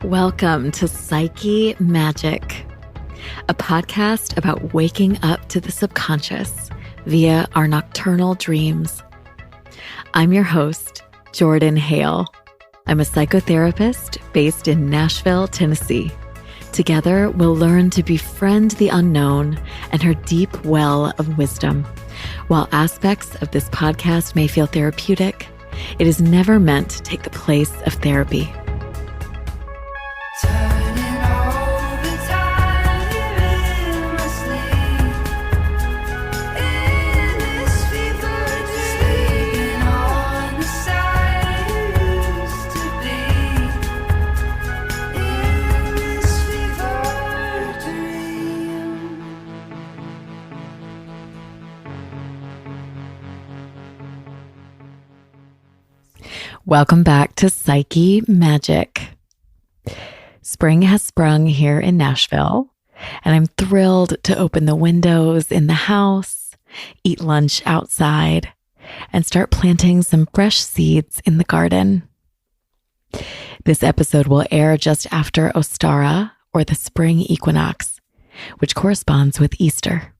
Welcome to Psyche Magic, a podcast about waking up to the subconscious via our nocturnal dreams. I'm your host, Jordan Hale. I'm a psychotherapist based in Nashville, Tennessee. Together, we'll learn to befriend the unknown and her deep well of wisdom. While aspects of this podcast may feel therapeutic, it is never meant to take the place of therapy. Welcome back to Psyche Magic. Spring has sprung here in Nashville, and I'm thrilled to open the windows in the house, eat lunch outside, and start planting some fresh seeds in the garden. This episode will air just after Ostara, or the spring equinox, which corresponds with Easter.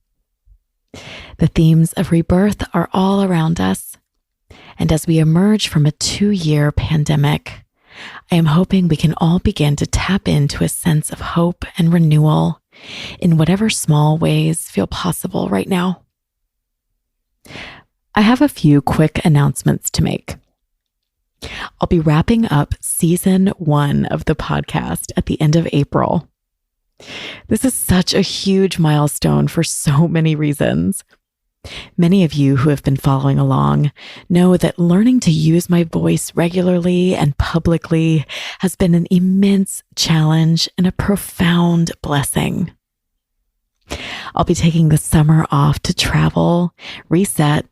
The themes of rebirth are all around us. And as we emerge from a 2-year pandemic, I am hoping we can all begin to tap into a sense of hope and renewal in whatever small ways feel possible right now. I have a few quick announcements to make. I'll be wrapping up season 1 of the podcast at the end of April. This is such a huge milestone for so many reasons. Many of you who have been following along know that learning to use my voice regularly and publicly has been an immense challenge and a profound blessing. I'll be taking the summer off to travel, reset,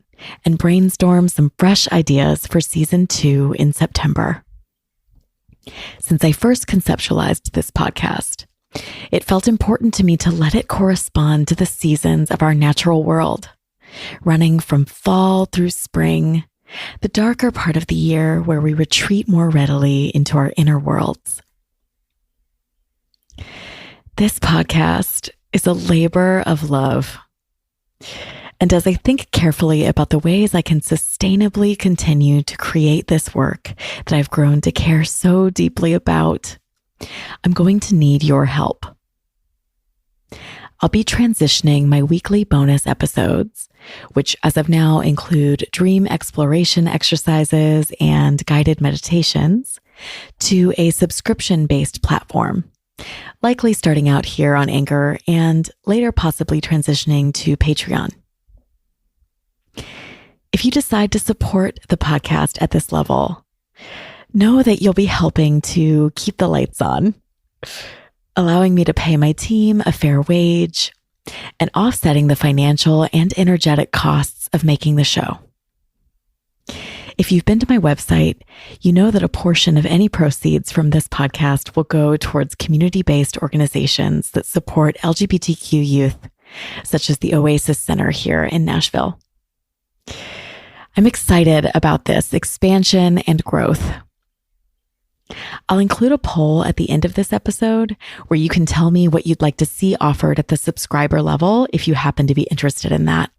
and brainstorm some fresh ideas for season 2 in September. Since I first conceptualized this podcast, it felt important to me to let it correspond to the seasons of our natural world. Running from fall through spring, the darker part of the year where we retreat more readily into our inner worlds. This podcast is a labor of love. And as I think carefully about the ways I can sustainably continue to create this work that I've grown to care so deeply about, I'm going to need your help. I'll be transitioning my weekly bonus episodes, which as of now include dream exploration exercises and guided meditations, to a subscription-based platform, likely starting out here on Anchor and later possibly transitioning to Patreon. If you decide to support the podcast at this level, know that you'll be helping to keep the lights on, allowing me to pay my team a fair wage, and offsetting the financial and energetic costs of making the show. If you've been to my website, you know that a portion of any proceeds from this podcast will go towards community-based organizations that support LGBTQ youth, such as the Oasis Center here in Nashville. I'm excited about this expansion and growth. I'll include a poll at the end of this episode where you can tell me what you'd like to see offered at the subscriber level if you happen to be interested in that.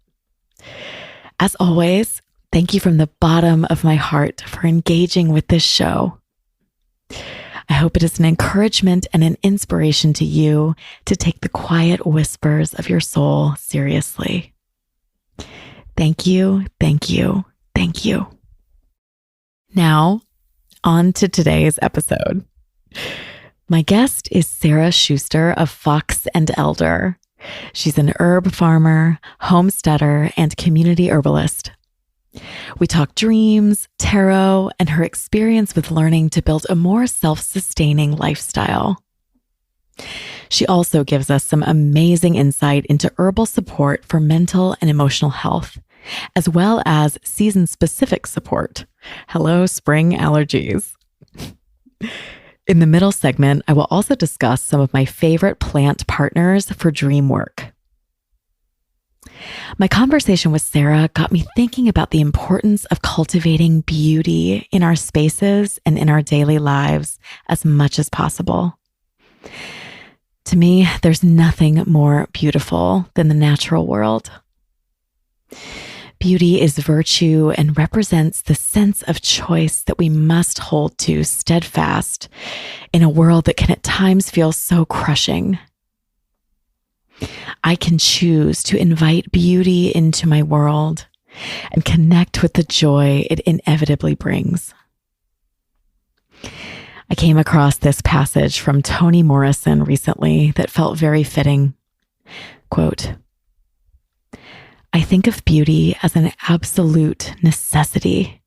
As always, thank you from the bottom of my heart for engaging with this show. I hope it is an encouragement and an inspiration to you to take the quiet whispers of your soul seriously. Thank you, thank you, thank you. Now, on to today's episode. My guest is Sara Schuster of Fox and Elder. She's an herb farmer, homesteader, and community herbalist. We talk dreams, tarot, and her experience with learning to build a more self-sustaining lifestyle. She also gives us some amazing insight into herbal support for mental and emotional health, as well as season-specific support. Hello, spring allergies. In the middle segment, I will also discuss some of my favorite plant partners for dream work. My conversation with Sara got me thinking about the importance of cultivating beauty in our spaces and in our daily lives as much as possible. To me, there's nothing more beautiful than the natural world. Beauty is virtue and represents the sense of choice that we must hold to steadfast in a world that can at times feel so crushing. I can choose to invite beauty into my world and connect with the joy it inevitably brings. I came across this passage from Toni Morrison recently that felt very fitting. Quote, "I think of beauty as an absolute necessity.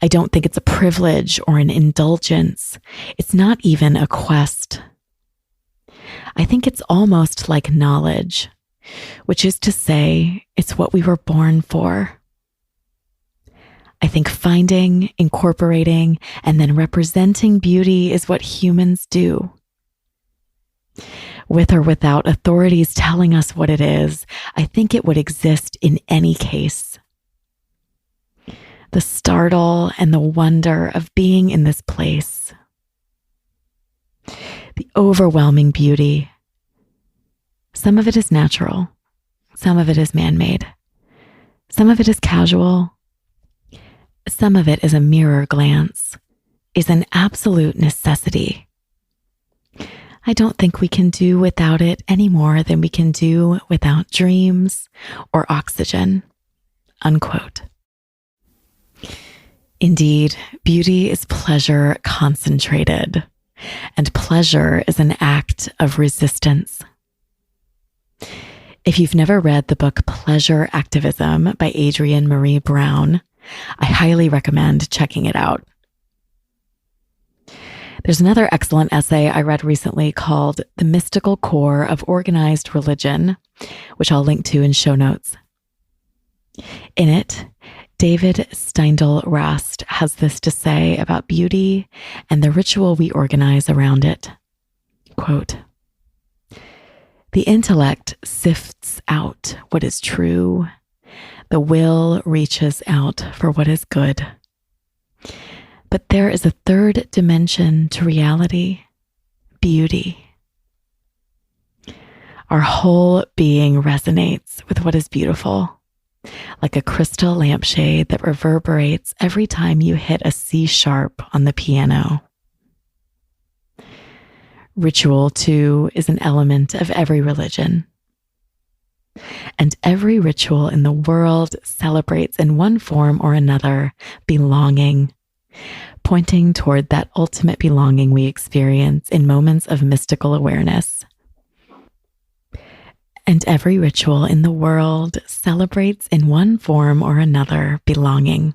I don't think it's a privilege or an indulgence. It's not even a quest. I think it's almost like knowledge, which is to say, it's what we were born for. I think finding, incorporating, and then representing beauty is what humans do. With or without authorities telling us what it is, I think it would exist in any case. The startle and the wonder of being in this place. The overwhelming beauty. Some of it is natural. Some of it is man-made. Some of it is casual. Some of it is a mirror glance, is an absolute necessity. I don't think we can do without it any more than we can do without dreams or oxygen." Unquote. Indeed, beauty is pleasure concentrated, and pleasure is an act of resistance. If you've never read the book Pleasure Activism by Adrienne Marie Brown, I highly recommend checking it out. There's another excellent essay I read recently called The Mystical Core of Organized Religion, which I'll link to in show notes. In it, David Steindl-Rast has this to say about beauty and the ritual we organize around it. Quote, "The intellect sifts out what is true. The will reaches out for what is good. But there is a third dimension to reality, beauty. Our whole being resonates with what is beautiful, like a crystal lampshade that reverberates every time you hit a C sharp on the piano. Ritual, too, is an element of every religion. And every ritual in the world celebrates in one form or another belonging, pointing toward that ultimate belonging we experience in moments of mystical awareness. And every ritual in the world celebrates in one form or another belonging,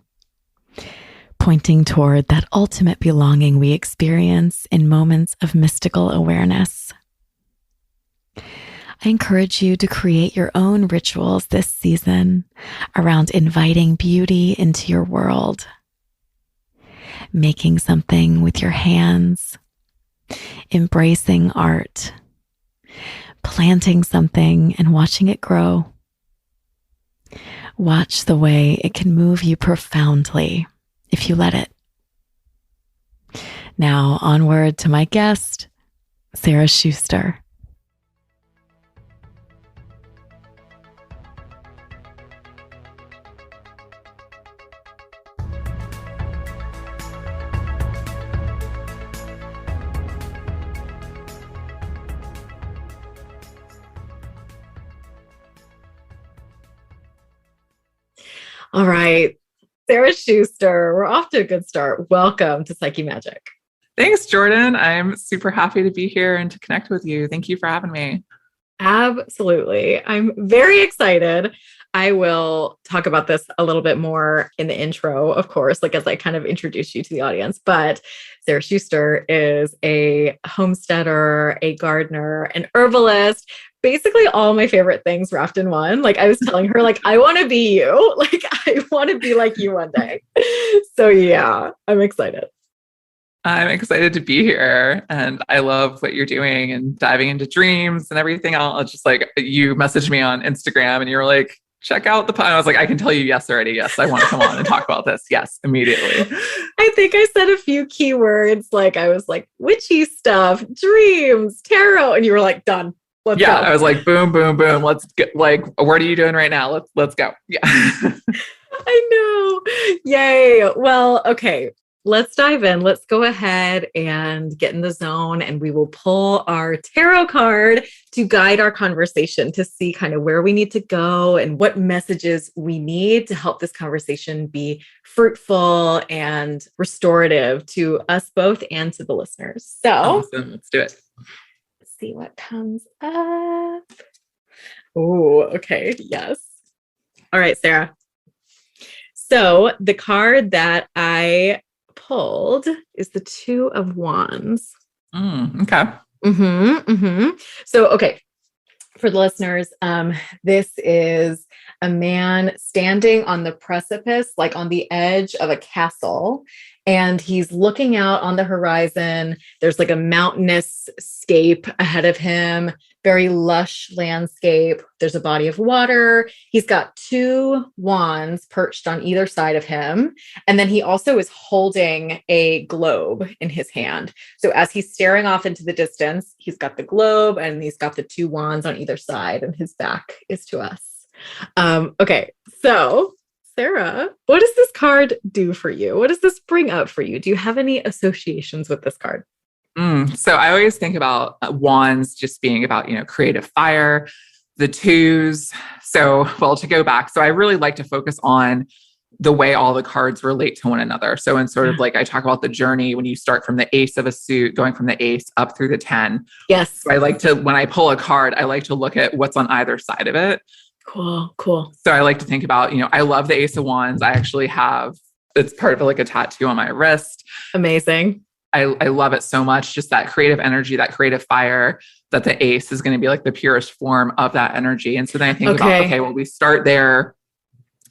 pointing toward that ultimate belonging we experience in moments of mystical awareness. I encourage you to create your own rituals this season around inviting beauty into your world, making something with your hands, embracing art, planting something and watching it grow. Watch the way it can move you profoundly if you let it. Now onward to my guest, Sara Schuster. All right, Sara Schuster, we're off to a good start. Welcome to Psyche Magic. Thanks, Jordan. I'm super happy to be here and to connect with you. Thank you for having me. Absolutely. I'm very excited. I will talk about this a little bit more in the intro, of course, like as I kind of introduce you to the audience. But Sara Schuster is a homesteader, a gardener, an herbalist, basically all my favorite things wrapped in one. Like I was telling her, like, I want to be you. Like I want to be like you one day. So yeah, I'm excited. I'm excited to be here and I love what you're doing and diving into dreams and everything else. Just like you messaged me on Instagram and you were like, check out the pod. I was like, I can tell you yes already. Yes, I want to come on and talk about this. Yes, immediately. I think I said a few keywords. Like I was like witchy stuff, dreams, tarot. And you were like, done. Let's go. I was like, boom, boom, boom. Let's get like, what are you doing right now? Let's go. Yeah. I know. Yay. Well, okay. Let's dive in. Let's go ahead and get in the zone, and we will pull our tarot card to guide our conversation to see kind of where we need to go and what messages we need to help this conversation be fruitful and restorative to us both and to the listeners. So awesome. Let's do it. Let's see what comes up. Oh, okay. Yes. All right, Sarah. So the card that I pulled is the Two of Wands. Okay. So, okay, for the listeners, this is a man standing on the precipice, like on the edge of a castle, and he's looking out on the horizon. There's like a mountainous scape ahead of him, very lush landscape. There's a body of water. He's got two wands perched on either side of him. And then he also is holding a globe in his hand. So as he's staring off into the distance, he's got the globe and he's got the two wands on either side, and his back is to us. Okay, so Sarah, what does this card do for you? What does this bring up for you? Do you have any associations with this card? So I always think about wands just being about, creative fire, the twos. So, well, to go back, so I really like to focus on the way all the cards relate to one another. So in sort of like, I talk about the journey when you start from the ace of a suit, going from the ace up through the 10. Yes. So I like to, when I pull a card, I like to look at what's on either side of it. Cool. So I like to think about, I love the ace of wands. I actually have, it's part of like a tattoo on my wrist. Amazing. I love it so much. Just that creative energy, that creative fire, that the ace is going to be like the purest form of that energy. And so then I think about, okay, well, we start there.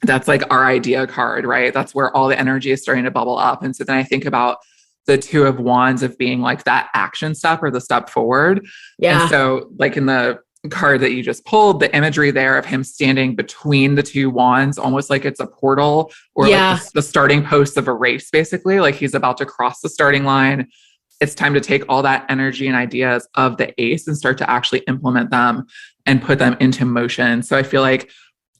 That's like our idea card, right? That's where all the energy is starting to bubble up. And so then I think about the Two of Wands of being like that action step or the step forward. Yeah. And so like in the card that you just pulled, the imagery there of him standing between the two wands, almost like it's a portal or like the starting post of a race, basically, like he's about to cross the starting line. It's time to take all that energy and ideas of the ace and start to actually implement them and put them into motion. So I feel like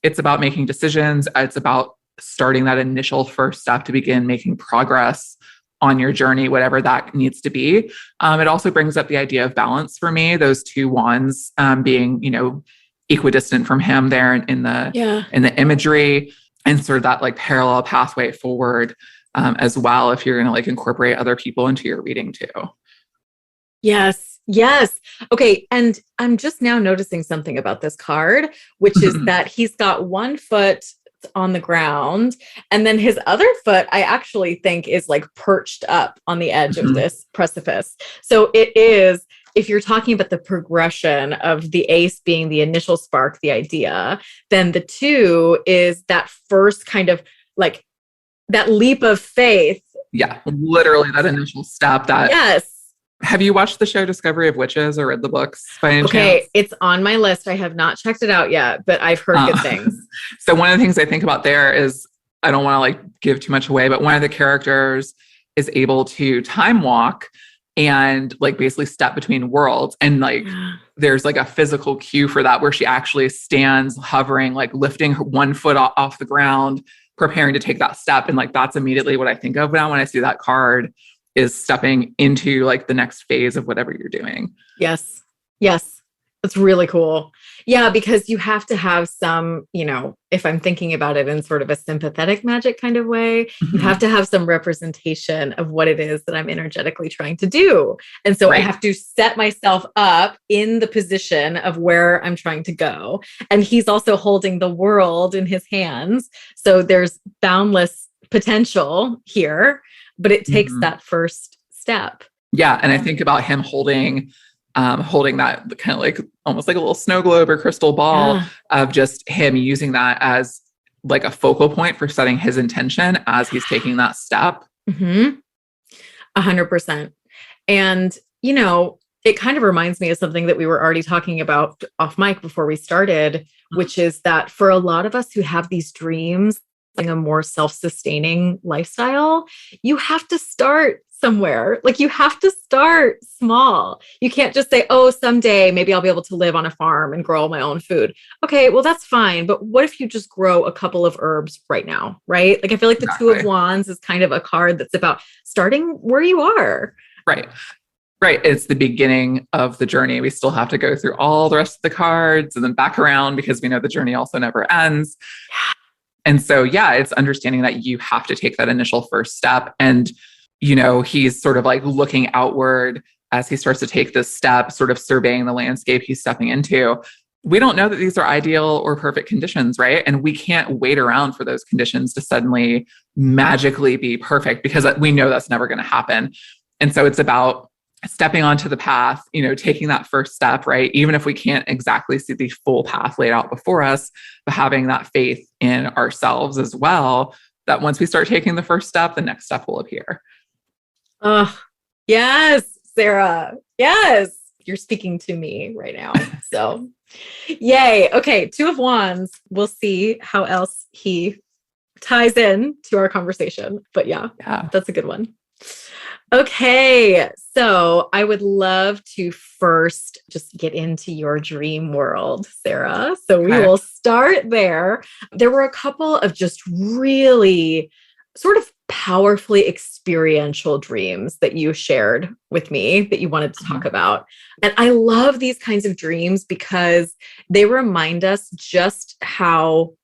it's about making decisions. It's about starting that initial first step to begin making progress on your journey, whatever that needs to be. It also brings up the idea of balance for me, those two wands being, equidistant from him there in the imagery, and sort of that like parallel pathway forward as well, if you're going to like incorporate other people into your reading too. Yes. Okay. And I'm just now noticing something about this card, which is that he's got one foot on the ground, and then his other foot, I actually think, is like perched up on the edge of this precipice. So it is, if you're talking about the progression of the ace being the initial spark, the idea, then the two is that first kind of like that leap of faith. Yeah, literally that initial step. Yes. Have you watched the show Discovery of Witches or read the books by any chance? It's on my list. I have not checked it out yet, but I've heard good things. So one of the things I think about there is, I don't want to like give too much away, but one of the characters is able to time walk and like basically step between worlds. And like, there's like a physical cue for that where she actually stands hovering, like lifting her one foot off the ground, preparing to take that step. And like, that's immediately what I think of now when I see that card, is stepping into like the next phase of whatever you're doing. Yes. That's really cool. Yeah, because you have to have some, if I'm thinking about it in sort of a sympathetic magic kind of way, you have to have some representation of what it is that I'm energetically trying to do. And so I have to set myself up in the position of where I'm trying to go. And he's also holding the world in his hands. So there's boundless potential here, but it takes that first step. Yeah. And I think about him holding that kind of like almost like a little snow globe or crystal ball of just him using that as like a focal point for setting his intention as he's taking that step. 100%. And, it kind of reminds me of something that we were already talking about off mic before we started, which is that for a lot of us who have these dreams, like a more self-sustaining lifestyle, you have to start somewhere. Like you have to start small. You can't just say, oh, someday maybe I'll be able to live on a farm and grow my own food. Okay, well, that's fine. But what if you just grow a couple of herbs right now, right? Like I feel like the Two of Wands is kind of a card that's about starting where you are. Right. Right. It's the beginning of the journey. We still have to go through all the rest of the cards and then back around because we know the journey also never ends. And so, yeah, it's understanding that you have to take that initial first step. And, he's sort of like looking outward as he starts to take this step, sort of surveying the landscape he's stepping into. We don't know that these are ideal or perfect conditions, right? And we can't wait around for those conditions to suddenly magically be perfect because we know that's never going to happen. And so it's about stepping onto the path, taking that first step, right? Even if we can't exactly see the full path laid out before us, but having that faith in ourselves as well, that once we start taking the first step, the next step will appear. Oh, yes, Sara. Yes. You're speaking to me right now. So yay. Okay. Two of Wands. We'll see how else he ties in to our conversation. But yeah, that's a good one. Okay, so I would love to first just get into your dream world, Sara. So we will start there. There were a couple of just really sort of powerfully experiential dreams that you shared with me that you wanted to talk about. And I love these kinds of dreams because they remind us just how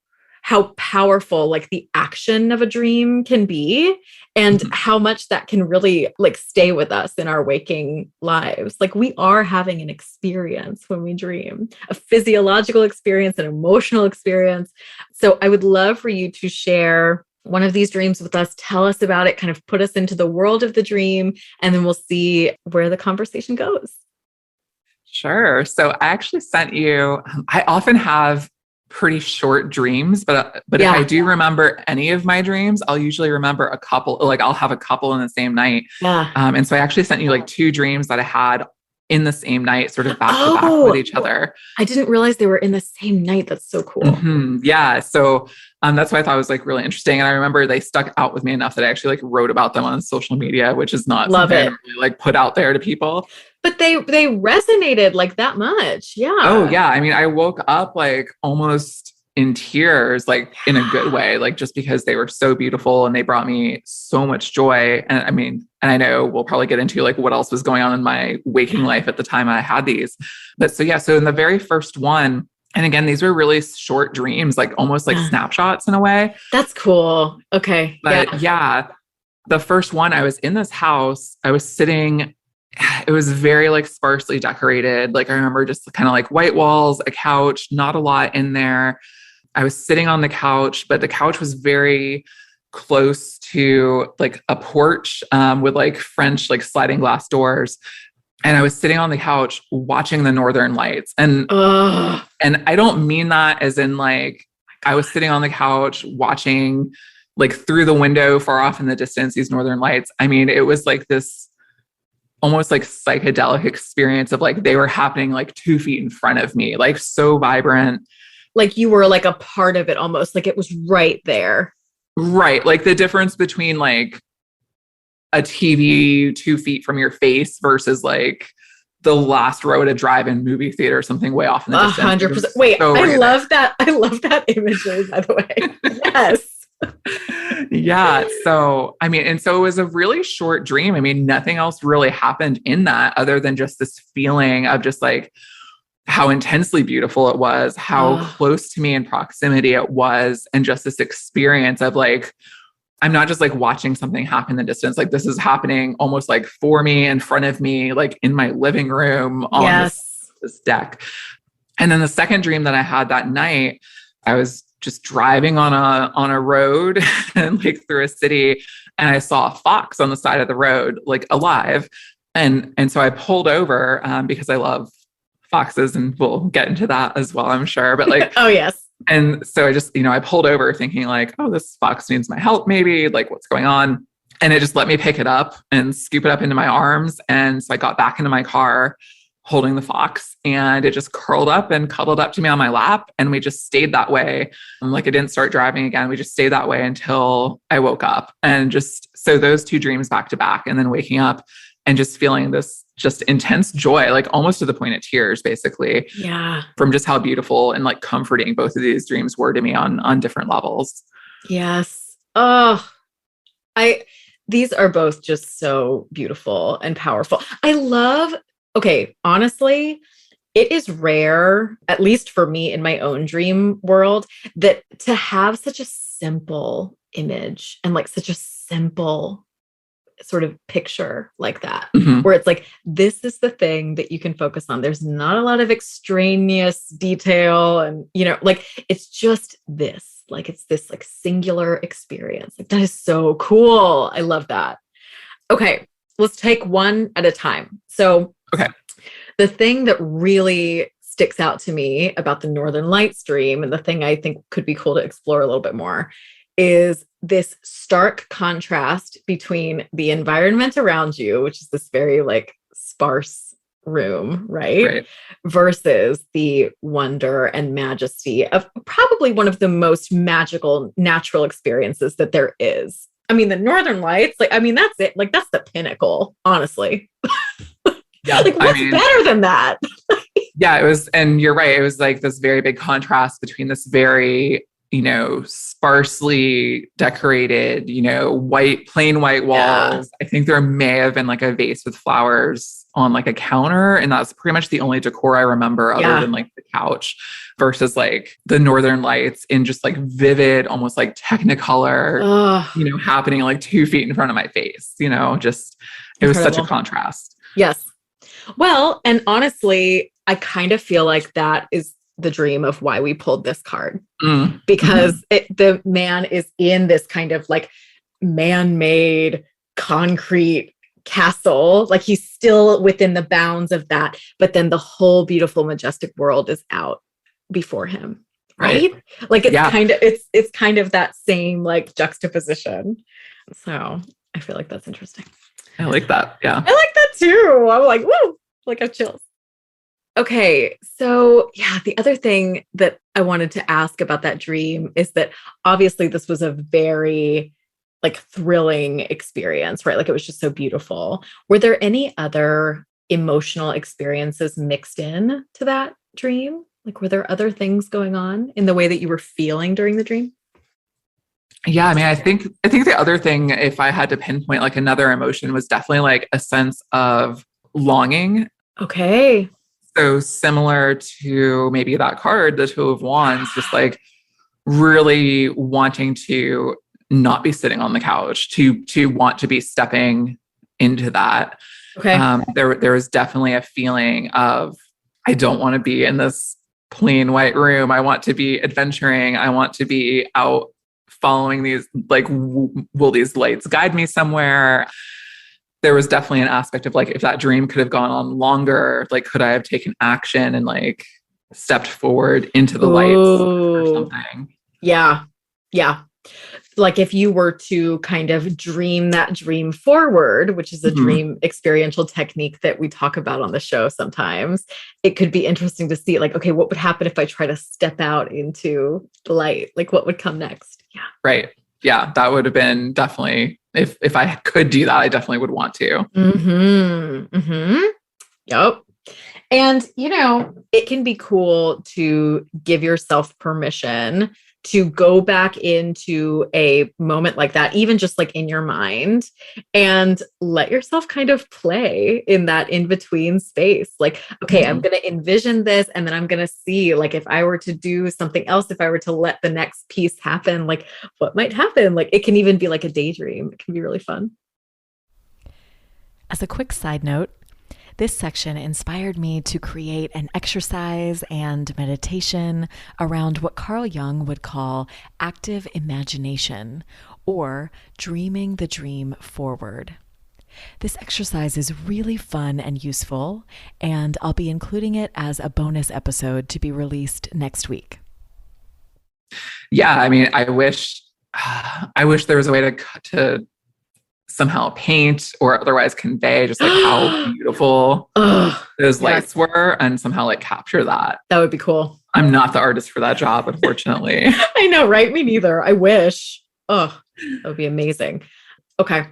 powerful like the action of a dream can be and how much that can really like stay with us in our waking lives. Like we are having an experience when we dream, a physiological experience, an emotional experience. So I would love for you to share one of these dreams with us. Tell us about it, kind of put us into the world of the dream, and then we'll see where the conversation goes. Sure. So I actually sent you, I often have pretty short dreams, but if I do remember any of my dreams, I'll usually remember a couple, like I'll have a couple in the same night. Yeah. And so I actually sent you like 2 dreams that I had in the same night, sort of back to back with each other. I didn't realize they were in the same night. That's so cool. Mm-hmm. Yeah. So that's why I thought it was like really interesting. And I remember they stuck out with me enough that I actually like wrote about them on social media, which is not something I really like put out there to people. But they resonated like that much. Yeah. Oh yeah. I mean, I woke up like almost in tears, like in a good way, like just because they were so beautiful and they brought me so much joy. And I mean, and I know we'll probably get into like what else was going on in my waking life at the time I had these. But so, yeah, so in the very first one, and again, these were really short dreams, like almost like snapshots in a way. That's cool. Okay. But yeah, the first one, I was in this house, I was sitting, it was very like sparsely decorated. Like I remember just kind of like white walls, a couch, not a lot in there. I was sitting on the couch, but the couch was very close to like a porch with like French, like sliding glass doors. And I was sitting on the couch watching the Northern Lights. And I don't mean that as in like, I was sitting on the couch watching like through the window far off in the distance, these Northern Lights. I mean, it was like this almost like psychedelic experience of like, they were happening like 2 feet in front of me, like so vibrant. Like you were like a part of it almost, like it was right there. Right. Like the difference between like a TV 2 feet from your face versus like the last row at a drive-in movie theater or something way off in the distance. 100%. Wait, so I love that. I love that imagery, by the way. Yes. Yeah. So, I mean, and so it was a really short dream. I mean, nothing else really happened in that other than just this feeling of just like how intensely beautiful it was, how close to me in proximity it was. And just this experience of like, I'm not just like watching something happen in the distance. Like this is happening almost like for me, in front of me, like in my living room on this deck. And then the second dream that I had that night, I was just driving on a road and like through a city, and I saw a fox on the side of the road, like alive. And so I pulled over because I love foxes, and we'll get into that as well, I'm sure. But like, oh yes. And so I just, I pulled over thinking like, oh, this fox needs my help, maybe, like what's going on. And it just let me pick it up and scoop it up into my arms. And so I got back into my car holding the fox, and it just curled up and cuddled up to me on my lap. And we just stayed that way. Like, I didn't start driving again. We just stayed that way until I woke up. And just, so those two dreams back to back, and then waking up and just feeling this just intense joy, like almost to the point of tears, basically. Yeah. From just how beautiful and like comforting both of these dreams were to me on different levels. Yes. Oh, these are both just so beautiful and powerful. Okay, honestly, it is rare, at least for me in my own dream world, that to have such a simple image and like such a simple sort of picture like that, where it's like, this is the thing that you can focus on. There's not a lot of extraneous detail, and, like, it's just this, like, it's this like singular experience. Like, that is so cool. I love that. Okay, let's take one at a time. So, okay. The thing that really sticks out to me about the Northern Lights dream, and the thing I think could be cool to explore a little bit more, is this stark contrast between the environment around you, which is this very like sparse room, right? Versus the wonder and majesty of probably one of the most magical natural experiences that there is. I mean, the Northern Lights, like, I mean, that's it. Like, that's the pinnacle, honestly. Yeah, like, what's better than that? Yeah, it was, and you're right. It was like this very big contrast between this very, sparsely decorated, plain white walls. Yeah. I think there may have been like a vase with flowers on like a counter, and that's pretty much the only decor I remember other than like the couch, versus like the Northern Lights in just like vivid, almost like Technicolor, happening like 2 feet in front of my face, just, it was such a contrast. Yes. Well, and honestly, I kind of feel like that is the dream of why we pulled this card, because the man is in this kind of like man-made concrete castle. Like, he's still within the bounds of that, but then the whole beautiful, majestic world is out before him. Right. Like, it's it's kind of that same like juxtaposition. So I feel like that's interesting. I like that. Yeah. I like that too. I'm like, woo, like, I have chills. Okay. So the other thing that I wanted to ask about that dream is that obviously this was a very like thrilling experience, right? Like, it was just so beautiful. Were there any other emotional experiences mixed in to that dream? Like, were there other things going on in the way that you were feeling during the dream? Yeah, I mean, I think the other thing, if I had to pinpoint like another emotion, was definitely like a sense of longing. Okay. So similar to maybe that card, the Two of Wands, just like really wanting to not be sitting on the couch, to want to be stepping into that. Okay. There was definitely a feeling of, I don't want to be in this plain white room. I want to be adventuring. I want to be out following these, like, will these lights guide me somewhere? There was definitely an aspect of like, if that dream could have gone on longer, like, could I have taken action and like stepped forward into the lights or something? Yeah. Yeah. Like, if you were to kind of dream that dream forward, which is a dream experiential technique that we talk about on the show sometimes, it could be interesting to see like, okay, what would happen if I try to step out into the light? Like, what would come next? Yeah. Right. Yeah. That would have been definitely, if I could do that, I definitely would want to. Yep. And, it can be cool to give yourself permission to go back into a moment like that, even just like in your mind, and let yourself kind of play in that in-between space. Like, okay, I'm going to envision this, and then I'm going to see, like, if I were to do something else, if I were to let the next piece happen, like, what might happen? Like, it can even be like a daydream. It can be really fun. As a quick side note, this section inspired me to create an exercise and meditation around what Carl Jung would call active imagination, or dreaming the dream forward. This exercise is really fun and useful, and I'll be including it as a bonus episode to be released next week. Yeah, I mean, I wish there was a way to somehow paint or otherwise convey just like how beautiful those lights were and somehow like capture that. That would be cool. I'm not the artist for that job, unfortunately. I know, right? Me neither. I wish. Oh, that would be amazing. Okay.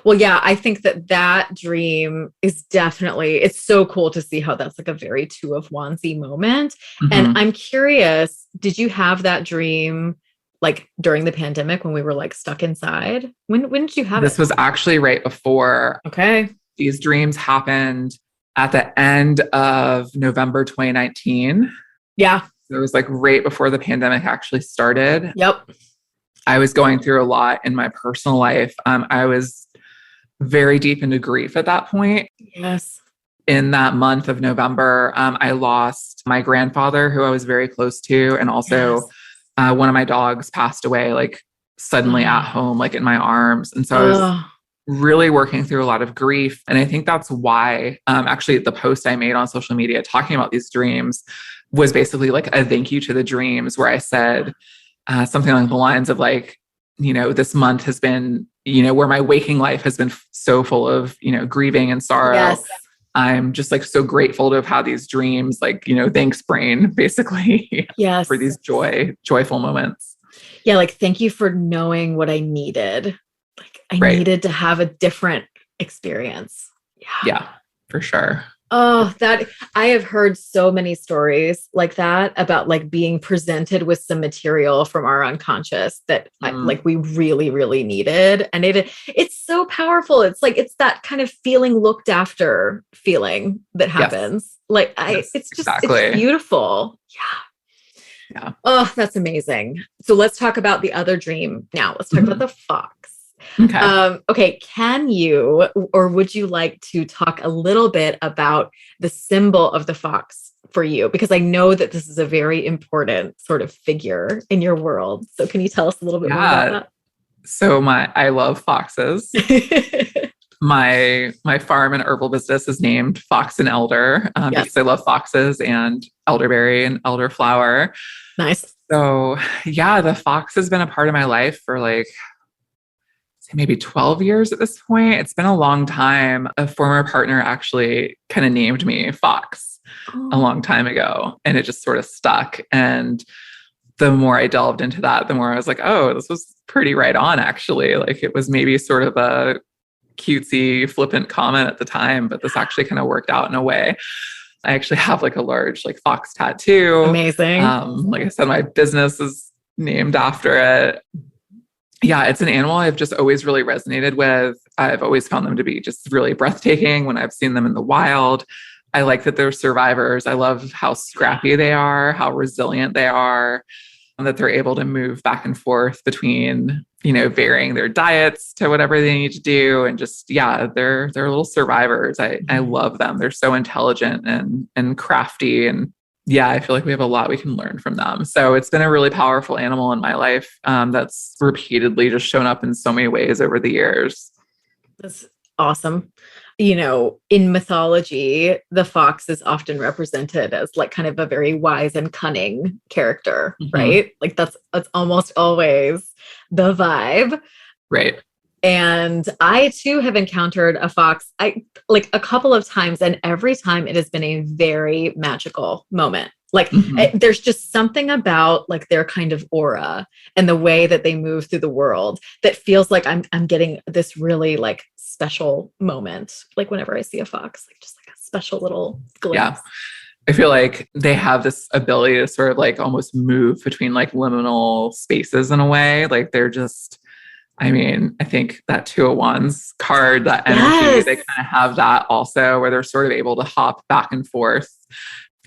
Well, yeah, I think that dream is definitely, it's so cool to see how that's like a very Two of Wandsy moment. And I'm curious, did you have that dream like during the pandemic when we were like stuck inside? When did you have this? This was actually right before. Okay. These dreams happened at the end of November 2019. Yeah. So it was like right before the pandemic actually started. Yep. I was going through a lot in my personal life. I was very deep into grief at that point. Yes. In that month of November, I lost my grandfather, who I was very close to. And also one of my dogs passed away, like suddenly at home, like in my arms. And so I was really working through a lot of grief. And I think that's why actually the post I made on social media talking about these dreams was basically like a thank you to the dreams, where I said something along the lines of like, you know, this month has been, you know, where my waking life has been so full of, you know, grieving and sorrow. Yes. I'm just like so grateful to have had these dreams, like, you know, thanks brain, basically. Yes. For these joyful moments. Yeah. Like, thank you for knowing what I needed. Like I needed to have a different experience. Yeah, for sure. Oh, that I have heard so many stories like that about like being presented with some material from our unconscious that like we really, really needed. And it's so powerful. It's like, it's that kind of feeling looked after feeling that happens. Yes. Like it's just, it's beautiful. Yeah. Yeah. Oh, that's amazing. So let's talk about the other dream now. Let's talk about the fox. Okay. Okay. Can you, or would you like to talk a little bit about the symbol of the fox for you? Because I know that this is a very important sort of figure in your world. So can you tell us a little bit more about that? So I love foxes. My farm and herbal business is named Fox and Elder because I love foxes and elderberry and elderflower. Nice. So yeah, the fox has been a part of my life for like maybe 12 years at this point. It's been a long time. A former partner actually kind of named me Fox a long time ago, and it just sort of stuck. And the more I delved into that, the more I was like, oh, this was pretty right on, actually. Like it was maybe sort of a cutesy, flippant comment at the time, but this actually kind of worked out in a way. I actually have like a large like fox tattoo. Amazing. Like I said, my business is named after it. Yeah, it's an animal I've just always really resonated with. I've always found them to be just really breathtaking when I've seen them in the wild. I like that they're survivors. I love how scrappy they are, how resilient they are, and that they're able to move back and forth between, you know, varying their diets to whatever they need to do. And just, yeah, they're little survivors. I love them. They're so intelligent and crafty. And yeah, I feel like we have a lot we can learn from them. So it's been a really powerful animal in my life that's repeatedly just shown up in so many ways over the years. That's awesome. You know, in mythology, the fox is often represented as like kind of a very wise and cunning character, right? Like that's almost always the vibe. Right. And I too have encountered a fox like a couple of times, and every time it has been a very magical moment. Like there's just something about like their kind of aura and the way that they move through the world that feels like I'm getting this really like special moment. Like whenever I see a fox, like just like a special little glimpse. Yeah. I feel like they have this ability to sort of like almost move between like liminal spaces in a way. Like they're just, I mean, I think that Two of Wands card, that energy, they kind of have that also, where they're sort of able to hop back and forth.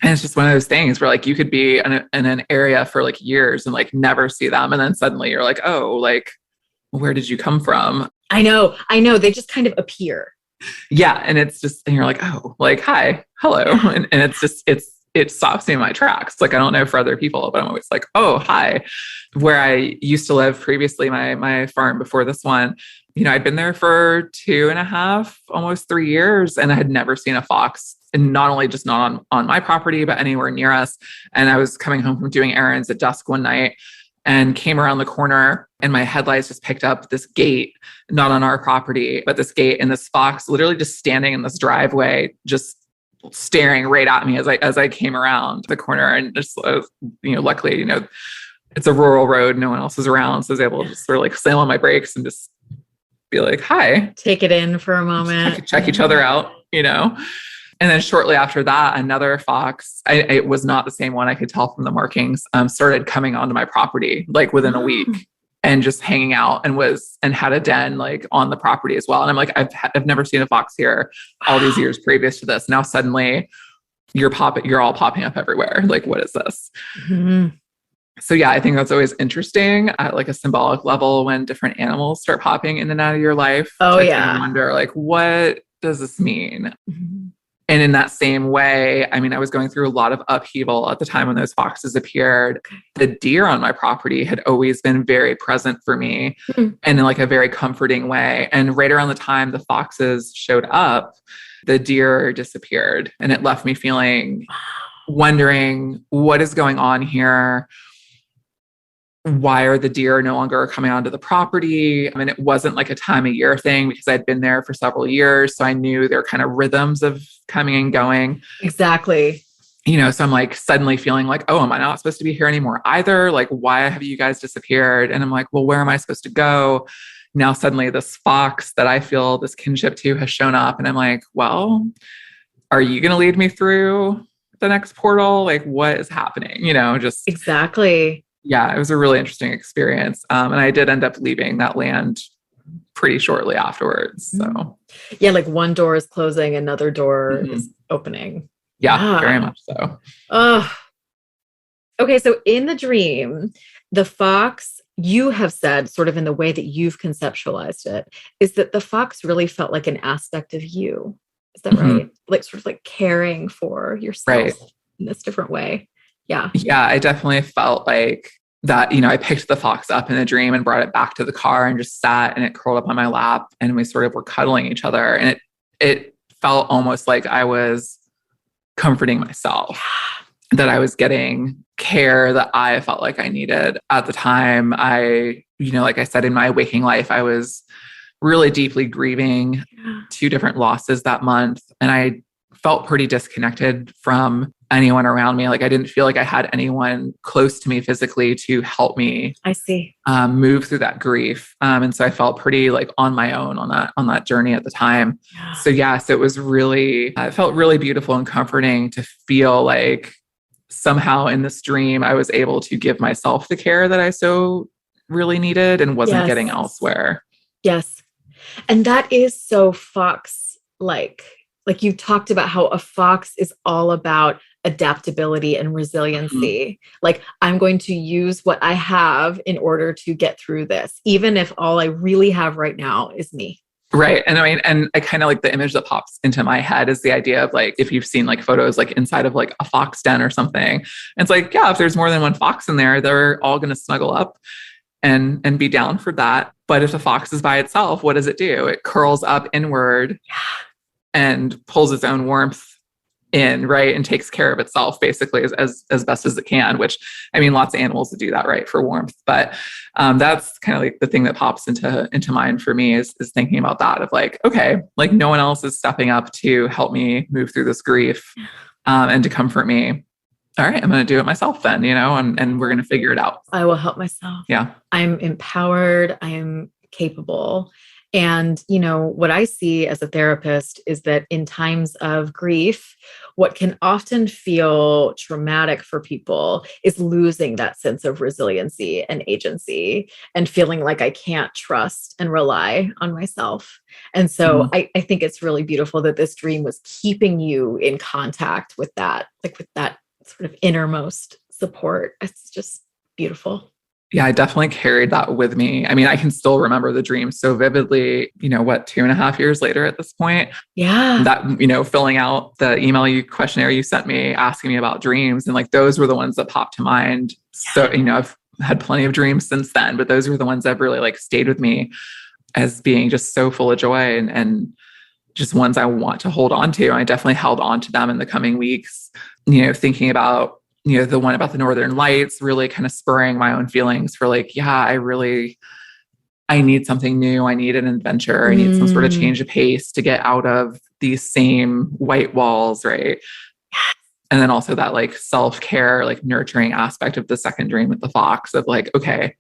And it's just one of those things where like you could be in an area for like years and like never see them. And then suddenly you're like, oh, like, where did you come from? I know. They just kind of appear. Yeah. And it's just, and you're like, oh, like, hi, hello. And it's just, it stops me in my tracks. Like, I don't know for other people, but I'm always like, oh, hi. Where I used to live previously, my farm before this one, you know, I'd been there for 2.5, almost 3 years, and I had never seen a fox. And not only just not on my property, but anywhere near us. And I was coming home from doing errands at dusk one night, and came around the corner, and my headlights just picked up this gate, not on our property, but this gate, and this fox literally just standing in this driveway, just staring right at me as I came around the corner. And just, luckily, it's a rural road. No one else is around. So I was able to just sort of like slam on my brakes and just be like, hi. Take it in for a moment. Check each other out, And then shortly after that, another fox, it was not the same one, I could tell from the markings, started coming onto my property like within a week and just hanging out and had a den like on the property as well. And I'm like, I've never seen a fox here all these years previous to this. Now suddenly you're all popping up everywhere. Like, what is this? Mm-hmm. So yeah, I think that's always interesting at like a symbolic level when different animals start popping in and out of your life. Oh I yeah. kind of wonder like, what does this mean? Mm-hmm. And in that same way, I mean, I was going through a lot of upheaval at the time when those foxes appeared. The deer on my property had always been very present for me and in like a very comforting way. And right around the time the foxes showed up, the deer disappeared, and it left me feeling, wondering what is going on here. Why are the deer no longer coming onto the property? I mean, it wasn't like a time of year thing because I'd been there for several years. So I knew their kind of rhythms of coming and going. Exactly. So I'm like suddenly feeling like, oh, am I not supposed to be here anymore either? Like, why have you guys disappeared? And I'm like, well, where am I supposed to go? Now suddenly this fox that I feel this kinship to has shown up. And I'm like, well, are you going to lead me through the next portal? Like, what is happening? Just exactly. Yeah, it was a really interesting experience. And I did end up leaving that land pretty shortly afterwards. So yeah, like one door is closing, another door is opening. Yeah, very much so. Oh, okay. So in the dream, the fox, you have said sort of in the way that you've conceptualized it, is that the fox really felt like an aspect of you. Is that right? Like sort of like caring for yourself in this different way. Yeah. Yeah, I definitely felt like that, I picked the fox up in a dream and brought it back to the car and just sat, and it curled up on my lap, and we sort of were cuddling each other. And it felt almost like I was comforting myself, that I was getting care that I felt like I needed at the time. Like I said, in my waking life, I was really deeply grieving 2 different losses that month. And I felt pretty disconnected from anyone around me. Like I didn't feel like I had anyone close to me physically to help me move through that grief. And so I felt pretty like on my own on that journey at the time. Yeah. So yes, it was really, it felt really beautiful and comforting to feel like somehow in this dream, I was able to give myself the care that I so really needed and wasn't getting elsewhere. Yes. And that is so fox-like. Like you talked about how a fox is all about adaptability and resiliency. Like I'm going to use what I have in order to get through this, even if all I really have right now is me. Right. And I mean, and I kind of like the image that pops into my head is the idea of like, if you've seen like photos, like inside of like a fox den or something, it's like, yeah, if there's more than one fox in there, they're all going to snuggle up and be down for that. But if the fox is by itself, what does it do? It curls up inward and pulls its own warmth in, right? And takes care of itself basically as best as it can, which I mean, lots of animals do that, right? For warmth. But that's kind of like the thing that pops into mind for me is thinking about that of like, okay, like no one else is stepping up to help me move through this grief and to comfort me. All right, I'm going to do it myself then, and we're going to figure it out. I will help myself. Yeah. I'm empowered. I am capable. And, what I see as a therapist is that in times of grief, what can often feel traumatic for people is losing that sense of resiliency and agency and feeling like I can't trust and rely on myself. And so I think it's really beautiful that this dream was keeping you in contact with that, like with that sort of innermost support. It's just beautiful. Yeah, I definitely carried that with me. I mean, I can still remember the dream so vividly, 2.5 years later at this point. Yeah. That, filling out the questionnaire you sent me, asking me about dreams. And like, those were the ones that popped to mind. Yeah. So, I've had plenty of dreams since then, but those were the ones that really like stayed with me as being just so full of joy and just ones I want to hold on to. I definitely held on to them in the coming weeks, thinking about the one about the Northern Lights really kind of spurring my own feelings for like, yeah, I need something new. I need an adventure. I need some sort of change of pace to get out of these same white walls, right? And then also that like self-care, like nurturing aspect of the second dream with the fox of like, okay,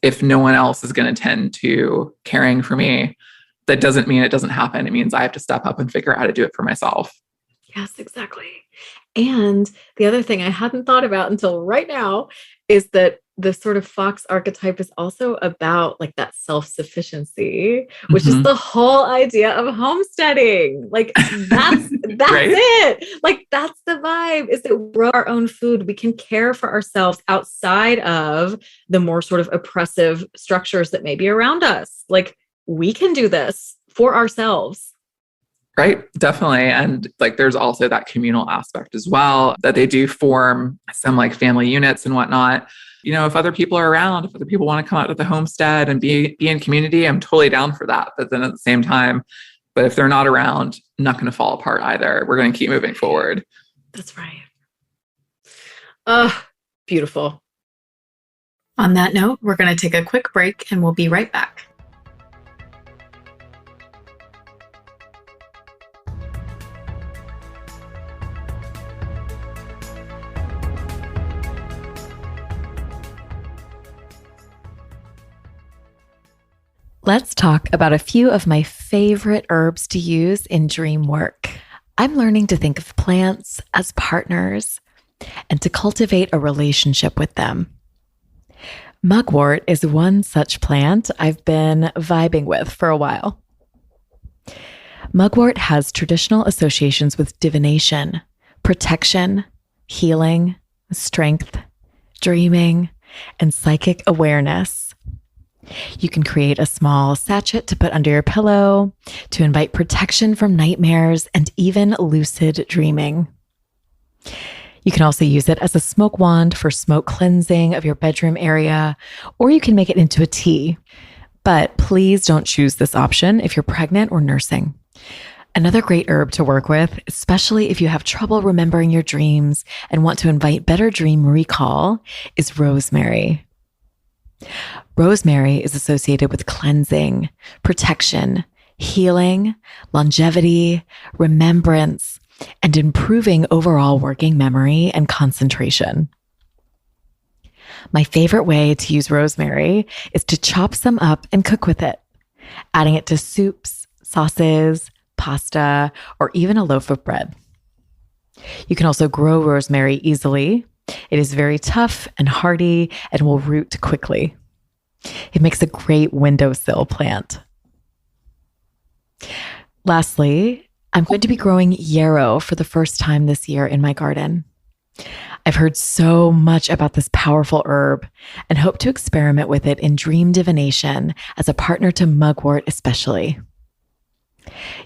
if no one else is going to tend to caring for me, that doesn't mean it doesn't happen. It means I have to step up and figure out how to do it for myself. Yes, exactly. And the other thing I hadn't thought about until right now is that the sort of fox archetype is also about like that self-sufficiency, which is the whole idea of homesteading. Like that's right? It. Like that's the vibe, is that we grow our own food. We can care for ourselves outside of the more sort of oppressive structures that may be around us. Like we can do this for ourselves. Right. Definitely. And like, there's also that communal aspect as well, that they do form some like family units and whatnot. If other people are around, if other people want to come out to the homestead and be in community, I'm totally down for that. But then at the same time, but if they're not around, not going to fall apart either. We're going to keep moving forward. That's right. Oh, beautiful. On that note, we're going to take a quick break and we'll be right back. Let's talk about a few of my favorite herbs to use in dream work. I'm learning to think of plants as partners and to cultivate a relationship with them. Mugwort is one such plant I've been vibing with for a while. Mugwort has traditional associations with divination, protection, healing, strength, dreaming, and psychic awareness. You can create a small sachet to put under your pillow to invite protection from nightmares and even lucid dreaming. You can also use it as a smoke wand for smoke cleansing of your bedroom area, or you can make it into a tea. But please don't choose this option if you're pregnant or nursing. Another great herb to work with, especially if you have trouble remembering your dreams and want to invite better dream recall, is rosemary. Rosemary is associated with cleansing, protection, healing, longevity, remembrance, and improving overall working memory and concentration. My favorite way to use rosemary is to chop some up and cook with it, adding it to soups, sauces, pasta, or even a loaf of bread. You can also grow rosemary easily. It is very tough and hardy and will root quickly. It makes a great windowsill plant. Lastly, I'm going to be growing yarrow for the first time this year in my garden. I've heard so much about this powerful herb and hope to experiment with it in dream divination as a partner to mugwort especially.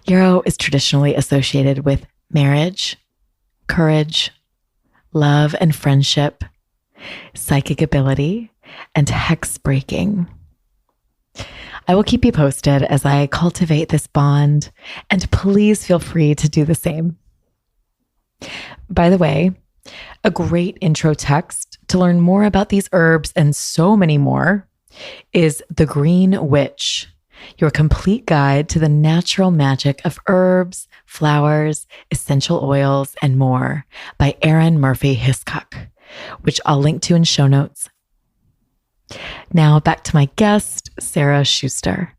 Yarrow is traditionally associated with marriage, courage, love and friendship, psychic ability, and hex breaking. I will keep you posted as I cultivate this bond, and please feel free to do the same. By the way, a great intro text to learn more about these herbs and so many more is The Green Witch, your complete guide to the natural magic of herbs, flowers, essential oils, and more by Erin Murphy Hiscock, which I'll link to in show notes. Now back to my guest, Sara Schuster.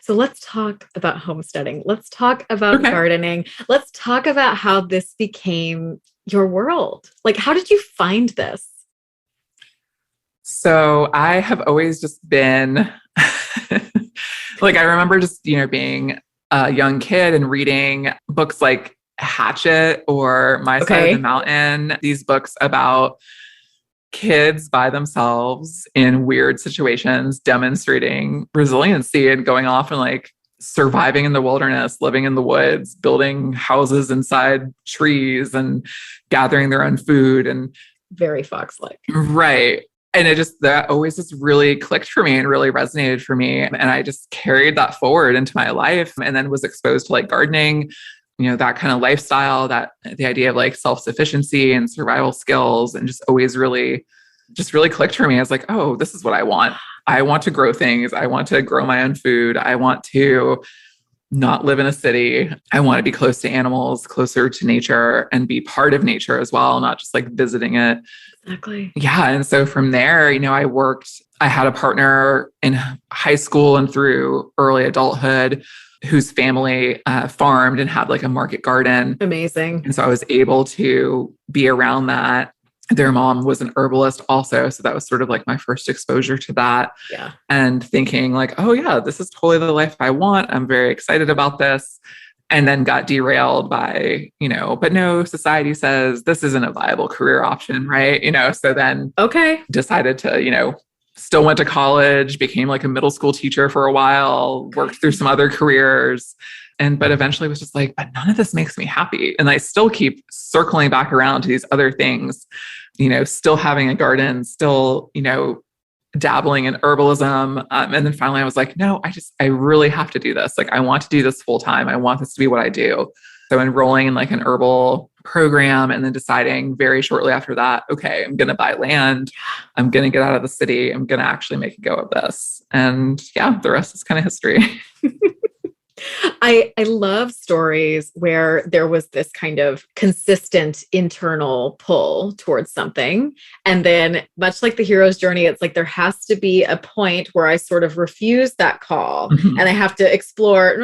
So let's talk about homesteading. Let's talk about gardening. Let's talk about how this became your world. Like, how did you find this? So I have always just been like, I remember just, being a young kid and reading books like Hatchet or My Side of the Mountain, these books about kids by themselves in weird situations, demonstrating resiliency and going off and like surviving in the wilderness, living in the woods, building houses inside trees and gathering their own food. And very fox-like. Right. And that always just really clicked for me and really resonated for me. And I just carried that forward into my life, and then was exposed to like gardening, that kind of lifestyle, that the idea of like self-sufficiency and survival skills, and just always really clicked for me. I was like, oh, this is what I want. I want to grow things. I want to grow my own food. I want to not live in a city. I want to be close to animals, closer to nature, and be part of nature as well, not just like visiting it. Exactly. Yeah. And so from there, I had a partner in high school and through early adulthood whose family farmed and had like a market garden. Amazing. And so I was able to be around that. Their mom was an herbalist also. So that was sort of like my first exposure to that. Yeah. And thinking like, oh yeah, this is totally the life I want. I'm very excited about this. And then got derailed by, but no, society says this isn't a viable career option, right? So then decided to, still went to college, became like a middle school teacher for a while, worked through some other careers. But eventually was just like, but none of this makes me happy. And I still keep circling back around to these other things, still having a garden, still, dabbling in herbalism. And then finally I was like, no, I really have to do this. Like, I want to do this full time. I want this to be what I do. So enrolling in like an herbal program, and then deciding very shortly after that, okay, I'm going to buy land. I'm going to get out of the city. I'm going to actually make a go of this. And yeah, the rest is kind of history. I love stories where there was this kind of consistent internal pull towards something. And then much like the hero's journey, it's like there has to be a point where I sort of refuse that call and I have to explore,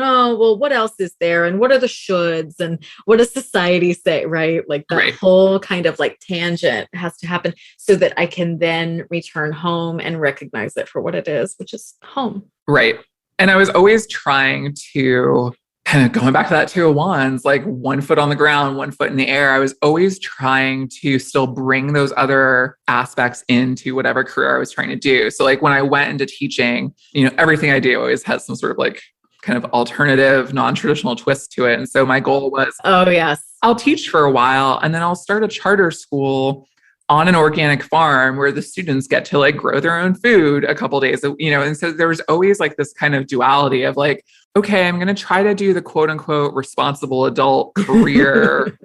what else is there? And what are the shoulds? And what does society say? Right? Like that whole kind of like tangent has to happen so that I can then return home and recognize it for what it is, which is home. Right. And I was always trying to kind of going back to that Two of Wands, like one foot on the ground, one foot in the air. I was always trying to still bring those other aspects into whatever career I was trying to do. So like when I went into teaching, everything I do always has some sort of like kind of alternative, non-traditional twist to it. And so my goal was, I'll teach for a while and then I'll start a charter school on an organic farm where the students get to like grow their own food a couple days, and so there was always like this kind of duality of like, okay, I'm going to try to do the quote unquote responsible adult career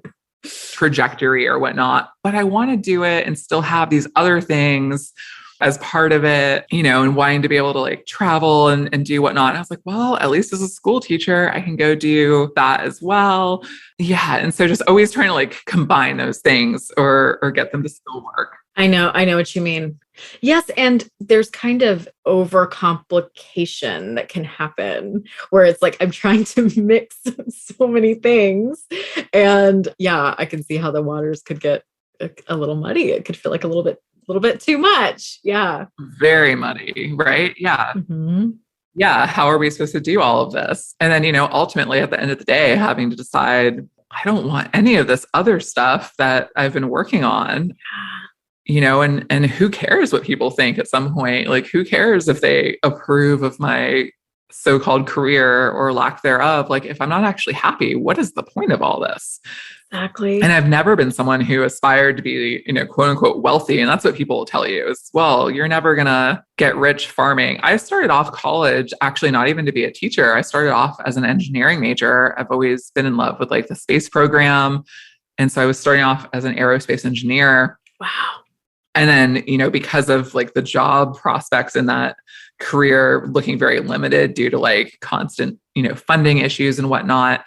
trajectory or whatnot, but I want to do it and still have these other things as part of it, and wanting to be able to like travel and do whatnot. And I was like, well, at least as a school teacher, I can go do that as well. Yeah. And so just always trying to like combine those things or get them to still work. I know what you mean. Yes. And there's kind of overcomplication that can happen where it's like, I'm trying to mix so many things. And yeah, I can see how the waters could get a little muddy. It could feel like a little bit too much. Yeah. Very muddy, right? Yeah. Mm-hmm. Yeah. How are we supposed to do all of this? And then, ultimately at the end of the day, having to decide, I don't want any of this other stuff that I've been working on, and who cares what people think at some point? Like, who cares if they approve of my so-called career or lack thereof? Like, if I'm not actually happy, what is the point of all this? Exactly. And I've never been someone who aspired to be, quote unquote, wealthy. And that's what people will tell you is, well, you're never going to get rich farming. I started off college, actually not even to be a teacher. I started off as an engineering major. I've always been in love with like the space program. And so I was starting off as an aerospace engineer. Wow. And then, because of like the job prospects in that career looking very limited due to like constant, funding issues and whatnot,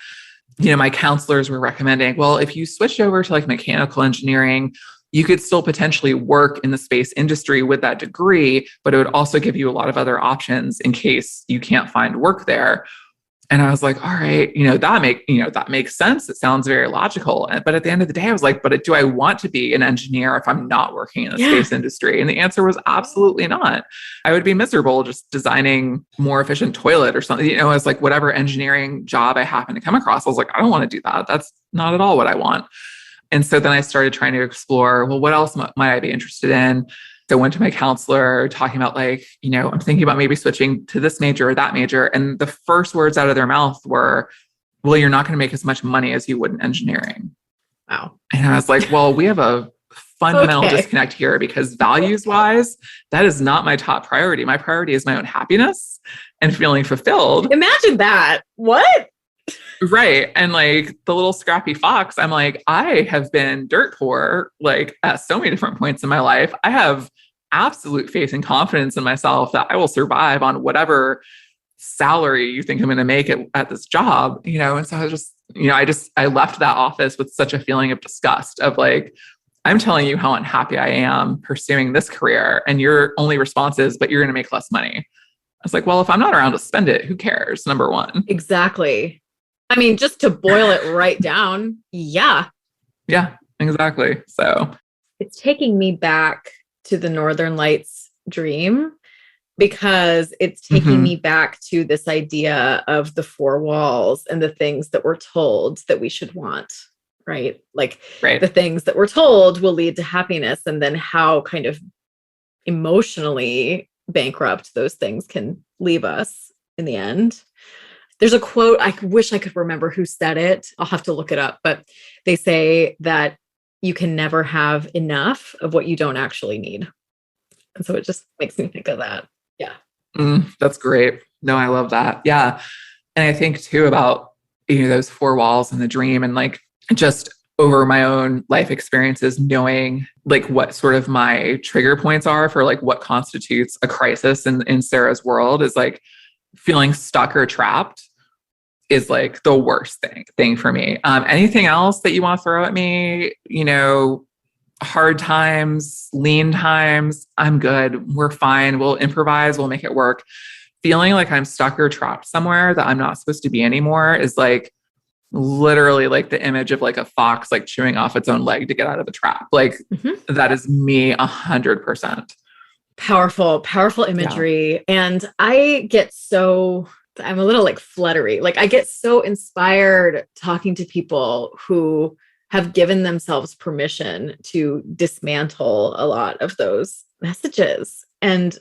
my counselors were recommending, well, if you switched over to like mechanical engineering, you could still potentially work in the space industry with that degree, but it would also give you a lot of other options in case you can't find work there. And I was like, all right, that makes sense. It sounds very logical. But at the end of the day, I was like, but do I want to be an engineer if I'm not working in the space industry? And the answer was absolutely not. I would be miserable just designing more efficient toilet or something. It was like whatever engineering job I happened to come across, I was like, I don't want to do that. That's not at all what I want. And so then I started trying to explore, well, what else might I be interested in? So I went to my counselor talking about like, I'm thinking about maybe switching to this major or that major. And the first words out of their mouth were, well, you're not going to make as much money as you would in engineering. Wow. And I was like, well, we have a fundamental disconnect here because values wise, that is not my top priority. My priority is my own happiness and feeling fulfilled. Imagine that. What? Right. And like the little scrappy fox, I'm like, I have been dirt poor, like at so many different points in my life. I have absolute faith and confidence in myself that I will survive on whatever salary you think I'm going to make at this job, And so I was just, I left that office with such a feeling of disgust of like, I'm telling you how unhappy I am pursuing this career. And your only response is, but you're going to make less money. I was like, well, if I'm not around to spend it, who cares? Number one. Exactly. I mean, just to boil it right down. Yeah. Yeah, exactly. So it's taking me back to the Northern Lights dream because it's taking me back to this idea of the four walls and the things that we're told that we should want, right? Like the things that we're told will lead to happiness, and then how kind of emotionally bankrupt those things can leave us in the end. There's a quote, I wish I could remember who said it. I'll have to look it up, but they say that you can never have enough of what you don't actually need. And so it just makes me think of that. Yeah. That's great. No, I love that. Yeah. And I think too about, those four walls and the dream, and like just over my own life experiences, knowing like what sort of my trigger points are for like what constitutes a crisis in Sarah's world is like feeling stuck or trapped is like the worst thing for me. Anything else that you want to throw at me, hard times, lean times, I'm good. We're fine. We'll improvise. We'll make it work. Feeling like I'm stuck or trapped somewhere that I'm not supposed to be anymore is like literally like the image of like a fox, like chewing off its own leg to get out of the trap. Like that is me 100%. Powerful imagery. Yeah. And I'm a little like fluttery. Like I get so inspired talking to people who have given themselves permission to dismantle a lot of those messages and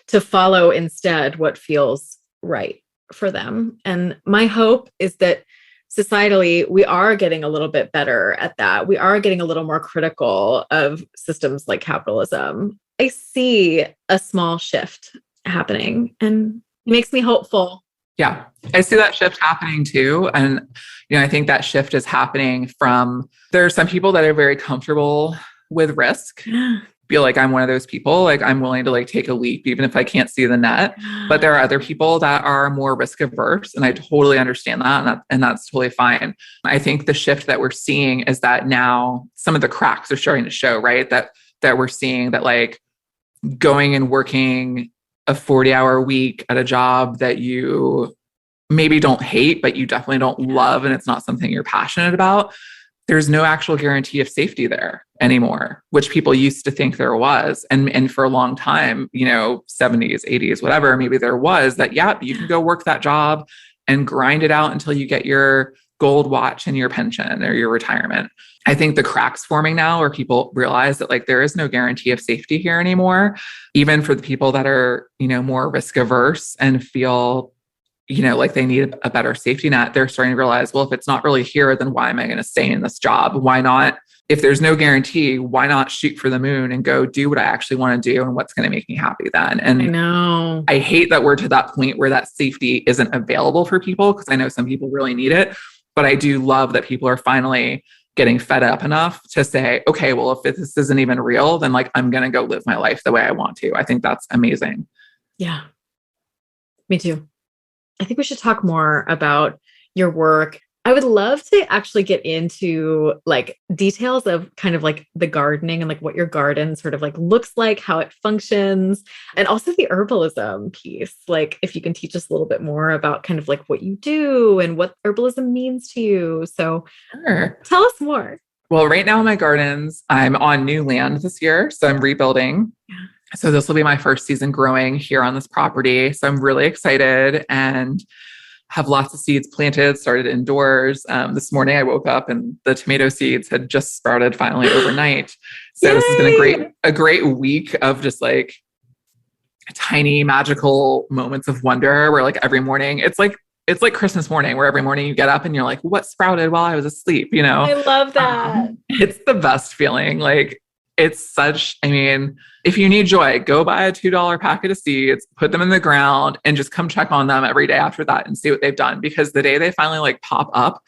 to follow instead what feels right for them. And my hope is that societally, we are getting a little bit better at that. We are getting a little more critical of systems like capitalism. I see a small shift happening and it makes me hopeful. Yeah, I see that shift happening too. And, I think that shift is happening from, there are some people that are very comfortable with risk. Yeah. Feel like I'm one of those people, like I'm willing to like take a leap, even if I can't see the net. But there are other people that are more risk averse. And I totally understand that. And that's totally fine. I think the shift that we're seeing is that now some of the cracks are starting to show, right? That we're seeing that like going and working a 40-hour week at a job that you maybe don't hate, but you definitely don't love, and it's not something you're passionate about, there's no actual guarantee of safety there anymore, which people used to think there was. And for a long time, 70s, 80s, whatever, maybe there was that, yeah, you can go work that job and grind it out until you get your gold watch and your pension or your retirement. I think the cracks forming now where people realize that like there is no guarantee of safety here anymore, even for the people that are, more risk averse and feel, like they need a better safety net. They're starting to realize, well, if it's not really here, then why am I going to stay in this job? Why not? If there's no guarantee, why not shoot for the moon and go do what I actually want to do and what's going to make me happy then? And I know. I hate that we're to that point where that safety isn't available for people, because I know some people really need it. But I do love that people are finally getting fed up enough to say, okay, well, if this isn't even real, then like, I'm going to go live my life the way I want to. I think that's amazing. Yeah, me too. I think we should talk more about your work. I would love to actually get into like details of kind of like the gardening and like what your garden sort of like looks like, how it functions, and also the herbalism piece. Like if you can teach us a little bit more about kind of like what you do and what herbalism means to you. So sure. Tell us more. Well, right now in my gardens, I'm on new land this year. So I'm rebuilding. Yeah. So this will be my first season growing here on this property. So I'm really excited. And have lots of seeds planted, started indoors. This morning I woke up and the tomato seeds had just sprouted finally overnight. So this has been a great week of just like tiny magical moments of wonder where like every morning it's like Christmas morning where every morning you get up and you're like, what sprouted while I was asleep? You know, I love that. It's the best feeling. Like it's such, I mean, if you need joy, go buy a $2 packet of seeds, put them in the ground and just come check on them every day after that and see what they've done. Because the day they finally like pop up,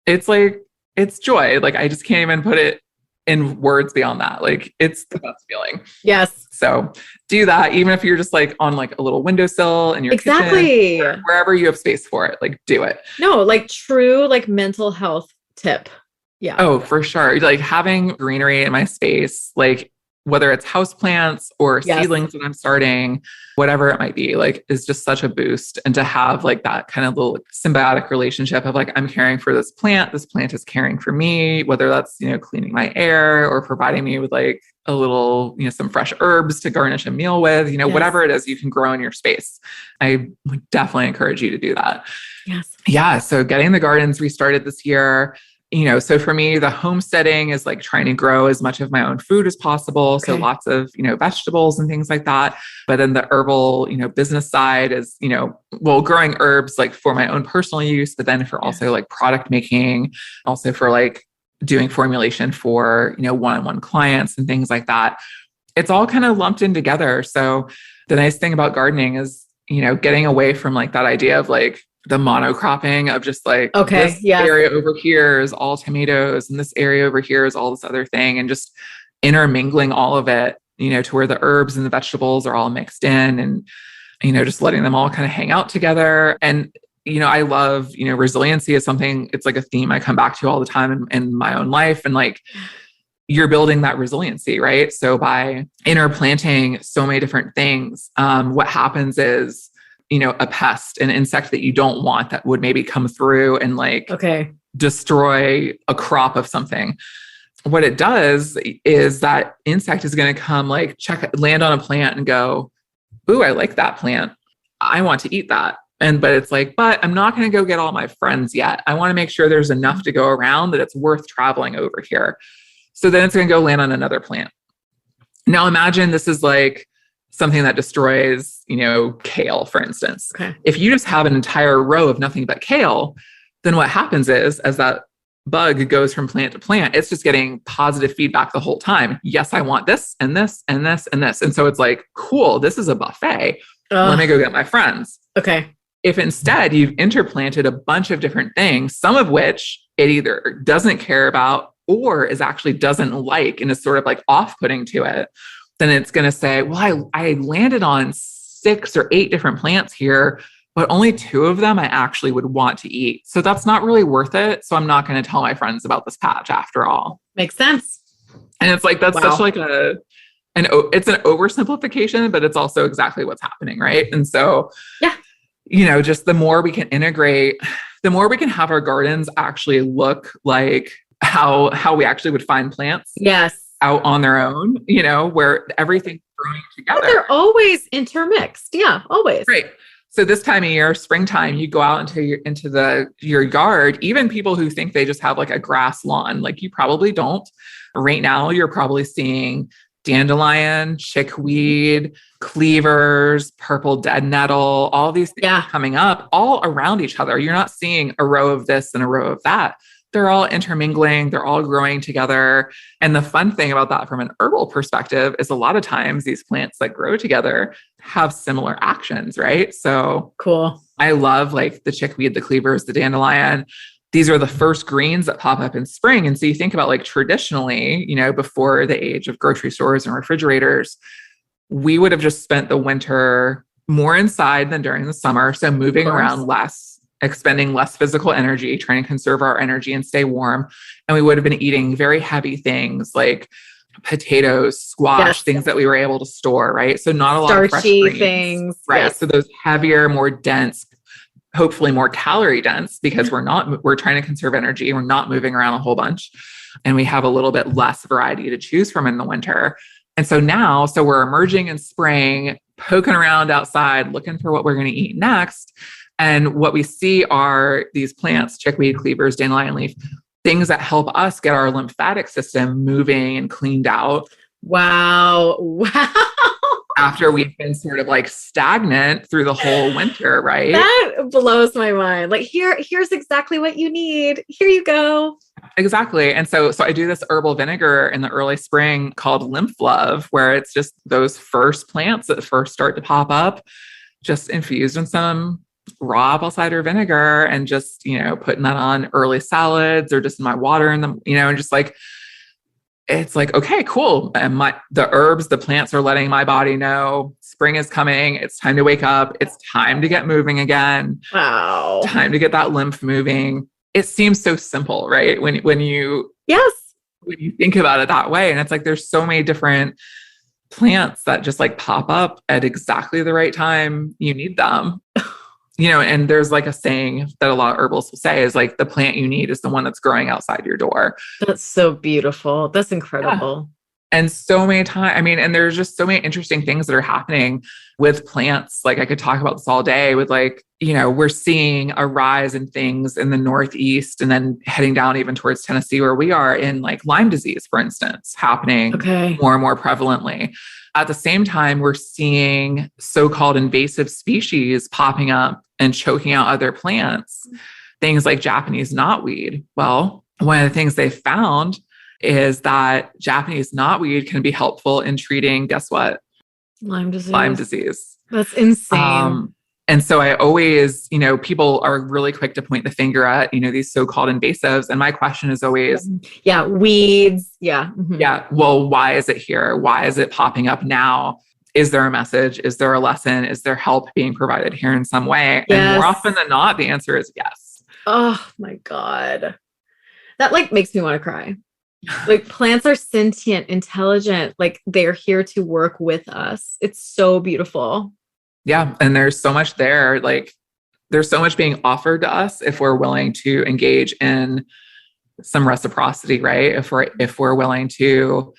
it's like, it's joy. Like I just can't even put it in words beyond that. Like it's the best feeling. Yes. So do that. Even if you're just like on like a little windowsill in your kitchen, wherever you have space for it, like do it. No, like true, like mental health tip. Yeah. Oh, for sure. Like having greenery in my space, like whether it's houseplants or seedlings that I'm starting, whatever it might be, like is just such a boost. And to have like that kind of little symbiotic relationship of like, I'm caring for this plant is caring for me, whether that's, you know, cleaning my air or providing me with like a little, you know, some fresh herbs to garnish a meal with, you know, whatever it is you can grow in your space. I would definitely encourage you to do that. Yes. Yeah. So getting the gardens restarted this year. You know, so for me, the homesteading is like trying to grow as much of my own food as possible. Okay. So lots of, you know, vegetables and things like that. But then the herbal, you know, business side is, you know, well, growing herbs like for my own personal use, but then for also like product making, also for like doing formulation for, you know, one-on-one clients and things like that. It's all kind of lumped in together. So the nice thing about gardening is, you know, getting away from like that idea of like, the monocropping of just like, this area over here is all tomatoes and this area over here is all this other thing, and just intermingling all of it, you know, to where the herbs and the vegetables are all mixed in, and, you know, just letting them all kind of hang out together. And, you know, I love, you know, resiliency is something, it's like a theme I come back to all the time in my own life. And like, you're building that resiliency, right? So by interplanting so many different things, what happens is, you know, a pest, an insect that you don't want that would maybe come through and like destroy a crop of something. What it does is that insect is going to come like land on a plant and go, ooh, I like that plant. I want to eat that. But it's like, but I'm not going to go get all my friends yet. I want to make sure there's enough to go around that it's worth traveling over here. So then it's going to go land on another plant. Now imagine this is like something that destroys, you know, kale, for instance. Okay. If you just have an entire row of nothing but kale, then what happens is, as that bug goes from plant to plant, it's just getting positive feedback the whole time. Yes, I want this and this and this and this. And so it's like, cool, this is a buffet. Let me go get my friends. Okay. If instead you've interplanted a bunch of different things, some of which it either doesn't care about or is actually doesn't like and is sort of like off-putting to it, then it's going to say, well, I landed on 6 or 8 different plants here, but only 2 of them I actually would want to eat. So that's not really worth it. So I'm not going to tell my friends about this patch after all. Makes sense. And it's like, that's such like it's an oversimplification, but it's also exactly what's happening. Right. And so, you know, just the more we can integrate, the more we can have our gardens actually look like how we actually would find plants. Yes. Out on their own, you know, where everything's growing together. But they're always intermixed. Yeah, always. Right. So this time of year, springtime, you go out into your yard, even people who think they just have like a grass lawn, like you probably don't. Right now, you're probably seeing dandelion, chickweed, cleavers, purple dead nettle, all these things coming up all around each other. You're not seeing a row of this and a row of that. They're all intermingling. They're all growing together. And the fun thing about that from an herbal perspective is a lot of times these plants that grow together have similar actions, right? So cool. I love like the chickweed, the cleavers, the dandelion. These are the first greens that pop up in spring. And so you think about like traditionally, you know, before the age of grocery stores and refrigerators, we would have just spent the winter more inside than during the summer. So moving around less, expending less physical energy, trying to conserve our energy and stay warm. And we would have been eating very heavy things like potatoes, squash, things that we were able to store, right? So not a lot of fresh greens, things. Right. Yes. So those heavier, more dense, hopefully more calorie dense, because we're trying to conserve energy. We're not moving around a whole bunch. And we have a little bit less variety to choose from in the winter. And so now, we're emerging in spring, poking around outside, looking for what we're going to eat next. And what we see are these plants, chickweed, cleavers, dandelion leaf, things that help us get our lymphatic system moving and cleaned out. Wow. Wow. After we've been sort of like stagnant through the whole winter, right? That blows my mind. Like here's exactly what you need. Here you go. Exactly. And so I do this herbal vinegar in the early spring called Lymph Love, where it's just those first plants that first start to pop up, just infused in some raw apple cider vinegar and just, putting that on early salads or just in my water and and just like, it's like, okay, cool. And the herbs, the plants are letting my body know spring is coming. It's time to wake up. It's time to get moving again. Wow. Time to get that lymph moving. It seems so simple, right? When you think about it that way. And it's like, there's so many different plants that just like pop up at exactly the right time you need them. And there's like a saying that a lot of herbalists will say is like, the plant you need is the one that's growing outside your door. That's so beautiful. That's incredible. Yeah. And so many times, and there's just so many interesting things that are happening with plants. Like I could talk about this all day with like, we're seeing a rise in things in the Northeast and then heading down even towards Tennessee where we are in like Lyme disease, for instance, happening more and more prevalently. At the same time, we're seeing so-called invasive species popping up and choking out other plants, things like Japanese knotweed. Well, one of the things they found is that Japanese knotweed can be helpful in treating, guess what? Lyme disease. Lyme disease. That's insane. And so I always, people are really quick to point the finger at, these so-called invasives. And my question is always, weeds. Yeah. Mm-hmm. Yeah. Well, why is it here? Why is it popping up now? Is there a message? Is there a lesson? Is there help being provided here in some way? Yes. And more often than not, the answer is yes. Oh my God. That like makes me want to cry. Like plants are sentient, intelligent, like they're here to work with us. It's so beautiful. Yeah. And there's so much there. Like there's so much being offered to us if we're willing to engage in some reciprocity, right? If we're willing to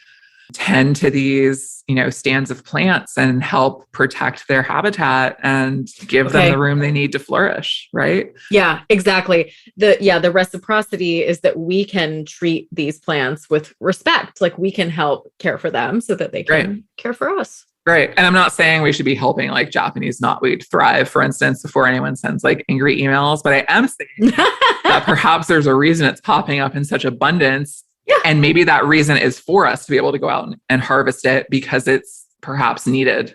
tend to these, stands of plants and help protect their habitat and give them the room they need to flourish, right? Yeah, exactly. The reciprocity is that we can treat these plants with respect. Like we can help care for them so that they can care for us. Right. And I'm not saying we should be helping like Japanese knotweed thrive, for instance, before anyone sends like angry emails, but I am saying that perhaps there's a reason it's popping up in such abundance. Yeah. And maybe that reason is for us to be able to go out and harvest it because it's perhaps needed